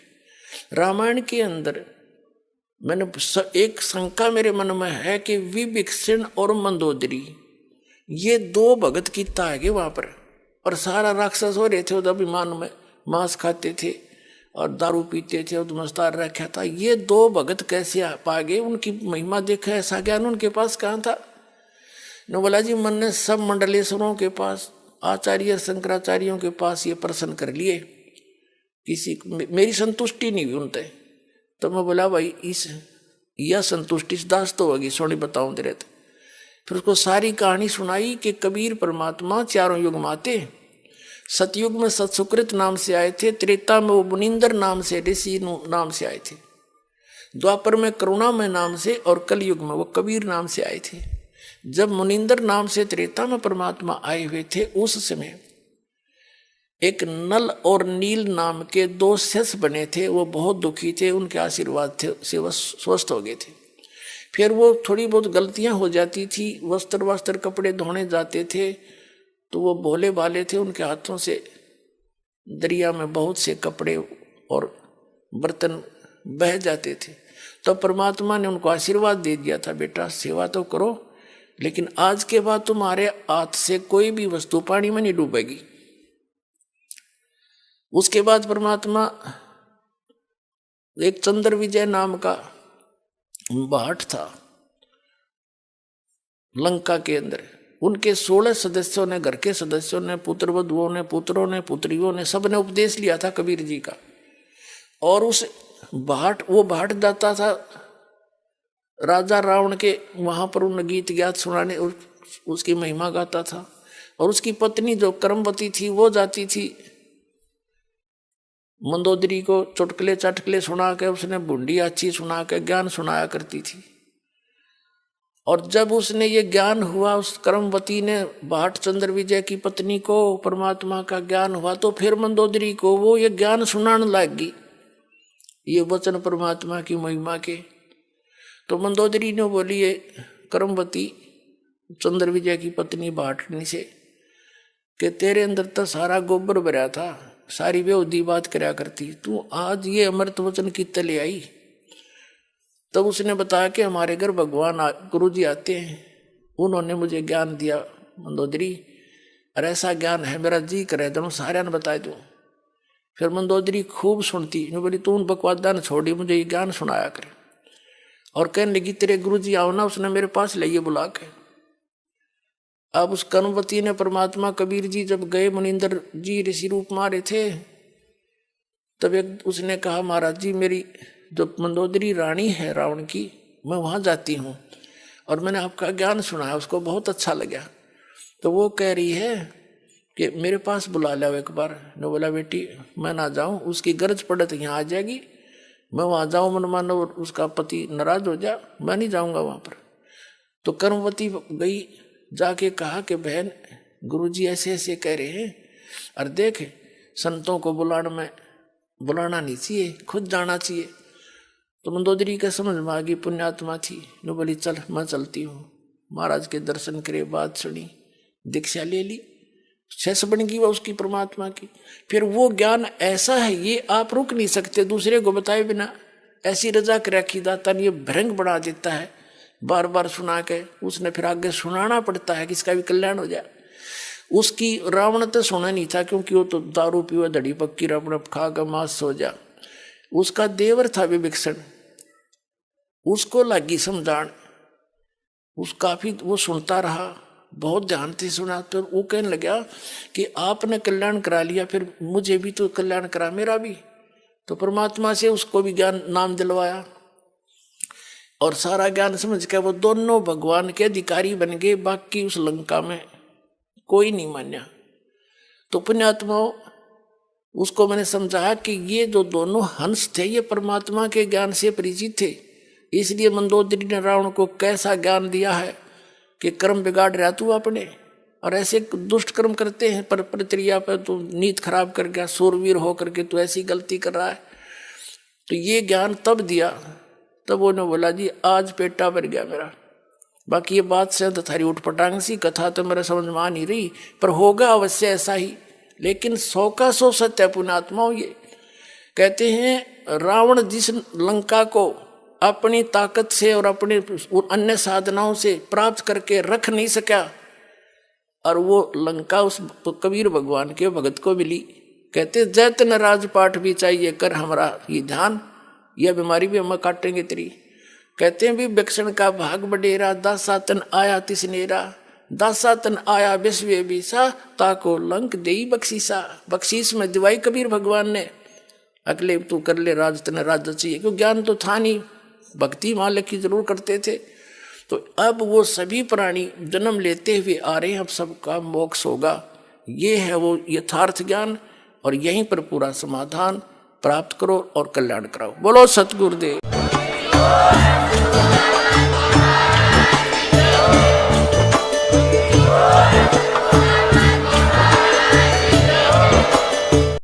रामायण के अंदर मैंने एक शंका मेरे मन में है कि विभीषण और मंदोदरी ये 2 भगत कितना है वहां पर, और सारा राक्षस हो रहे थे उधर अभिमान में, मांस खाते थे और दारू पीते थे और मस्तार रखा था। ये 2 भगत कैसे पा गए, उनकी महिमा देखा, ऐसा ज्ञान उनके पास कहाँ था। न बोला जी मन ने सब मंडलेश्वरों के पास, आचार्य शंकराचार्यों के पास ये प्रश्न कर लिए, किसी मेरी संतुष्टि नहीं हुई उनसे। तो मैं बोला भाई इस यह संतुष्टि दास तो होगी, सोनी बताऊं तेरे। फिर उसको सारी कहानी सुनाई कि कबीर परमात्मा 4 युग में आते। सतयुग में सत्सुकृत नाम से आए थे, त्रेता में वो मुनिंदर नाम से, ऋषि नाम से आए थे, द्वापर में करुणामय नाम से, और कलयुग में वो कबीर नाम से आए थे। जब मुनिंदर नाम से त्रेता में परमात्मा आए हुए थे, उस समय एक नल और नील नाम के 2 शिष्य बने थे। वो बहुत दुखी थे, उनके आशीर्वाद से वो स्वस्थ हो गए थे। फिर वो थोड़ी बहुत गलतियां हो जाती थी, वस्त्र कपड़े धोने जाते थे तो वो भोले भाले थे, उनके हाथों से दरिया में बहुत से कपड़े और बर्तन बह जाते थे। तो परमात्मा ने उनको आशीर्वाद दे दिया था, बेटा सेवा तो करो, लेकिन आज के बाद तुम्हारे हाथ से कोई भी वस्तु पानी में नहीं डूबेगी। उसके बाद परमात्मा एक चंद्र विजय नाम का भाट था लंका के अंदर। उनके 16 सदस्यों ने, घर के सदस्यों ने, पुत्रवधुओं ने, पुत्रों ने, पुत्रियों ने, सबने उपदेश लिया था कबीर जी का। और उस वो भाट जाता था राजा रावण के वहां पर, उन गीत ज्ञात सुनाने, उसकी महिमा गाता था। और उसकी पत्नी जो कर्मवती थी वो जाती थी मंदोदरी को चुटकुले चटकुले सुना के, उसने बूंदी अच्छी सुना के ज्ञान सुनाया करती थी। और जब उसने ये ज्ञान हुआ, उस कर्मवती ने भाट चंद्र विजय की पत्नी को परमात्मा का ज्ञान हुआ, तो फिर मंदोदरी को वो ये ज्ञान सुनाने लगी, ये वचन परमात्मा की महिमा के। तो मंदोदरी ने बोली ये कर्मवती चंद्र विजय की पत्नी भाटनी से कि तेरे अंदर तो सारा गोबर भरा था, सारी बेहूदी बात करया करती, तू आज ये अमृत वचन कित्ते ले आई। तब उसने बताया कि हमारे घर भगवान गुरु जी आते हैं, उन्होंने मुझे ज्ञान दिया मंदोदरी, और ऐसा ज्ञान है मेरा जी करे तो सारे ने बता दूँ। फिर मंदोदरी खूब सुनती, बोली तू उन बकवादा ने छोड़ी, मुझे ये ज्ञान सुनाया करे। और कहने लगी तेरे गुरु जी आओ ना, उसने मेरे पास लाइए बुला के। अब उस कर्मवती ने परमात्मा कबीर जी जब गए, मुनिंदर जी ऋषि रूप मारे थे, तब एक उसने कहा महाराज जी मेरी जो मंदोदरी रानी है रावण की, मैं वहाँ जाती हूँ और मैंने आपका ज्ञान सुना है, उसको बहुत अच्छा लगा। तो वो कह रही है कि मेरे पास बुला लो एक बार। ने बोला बेटी मैं ना जाऊँ, उसकी गरज पड़े तो यहाँ आ जाएगी, मैं वहाँ जाऊँ मन मानो उसका पति नाराज हो जा, मैं नहीं जाऊँगा वहाँ पर। तो कर्मवती गई, जाके कहा कि बहन गुरुजी ऐसे ऐसे कह रहे हैं, और देख संतों को बुलाना नहीं चाहिए, खुद जाना चाहिए। तो मंदोदरी का समझ में आ गई, पुण्यात्मा थी, नो बोली चल मैं चलती हूँ। महाराज के दर्शन करे, बात सुनी, दीक्षा ले ली, शेष बन गई वह उसकी परमात्मा की। फिर वो ज्ञान ऐसा है ये आप रुक नहीं सकते दूसरे को बताए बिना, ऐसी रजा कर रखी दाता ने, ये भ्रंग बना देता है बार बार सुना के, उसने फिर आगे सुनाना पड़ता है कि इसका भी कल्याण हो जाए। उसकी रावण तो सुना नहीं था क्योंकि वो तो दारू पीवा धड़ी पक्की रावण खा कर मांस सो जा। उसका देवर था विभीषण, उसको लगी समझान, उस काफी वो सुनता रहा, बहुत ध्यान से सुना। तो वो कहने लगा कि आपने कल्याण करा लिया, फिर मुझे भी तो कल्याण करा मेरा भी। तो परमात्मा से उसको भी ज्ञान नाम दिलवाया और सारा ज्ञान समझ के वो दोनों भगवान के अधिकारी बन गए। बाकी उस लंका में कोई नहीं मान्या। तो पुण्यात्माओं उसको मैंने समझाया कि ये जो दोनों हंस थे ये परमात्मा के ज्ञान से परिचित थे, इसलिए मंदोदरी ने रावण को कैसा ज्ञान दिया है कि कर्म बिगाड़ रहा तू अपने, और ऐसे दुष्ट कर्म करते हैं पर प्रक्रिया पर तू नीत खराब कर गया, सूरवीर होकर के तू ऐसी गलती कर रहा है। तो ये ज्ञान तब दिया, तब उन्होंने बोला जी आज पेटा भर गया मेरा। बाकी ये बात से तो थारी उठपटांग सी कथा तो मेरा समझ में आ नहीं रही, पर होगा अवश्य ऐसा ही। लेकिन 100 का 100 सत्य पुण्यात्माओं। ये कहते हैं रावण जिस लंका को अपनी ताकत से और अपने अन्य साधनाओं से प्राप्त करके रख नहीं सका, और वो लंका उस कबीर भगवान के भगत को मिली। कहते जैतन राजपाट भी चाहिए कर हमारा ये ध्यान, यह बीमारी भी हम काटेंगे तेरी। कहते हैं भी विभीषण का भाग बडेरा, दासा तन आया तिसनेरा, दासा तन आया विश्व बीसा, ताको लंक देई बख्शीसा। बख्शीश में दिवाई कबीर भगवान ने, अगले तू कर ले राज, तने राज चाहिए, क्यों ज्ञान तो था नहीं, भक्ति मालिक की जरूर करते थे। तो अब वो सभी प्राणी जन्म लेते हुए आ रहे हैं, अब सबका मोक्ष होगा। ये है वो यथार्थ ज्ञान, और यहीं पर पूरा समाधान प्राप्त करो और कल्याण कराओ। बोलो सतगुरुदेव।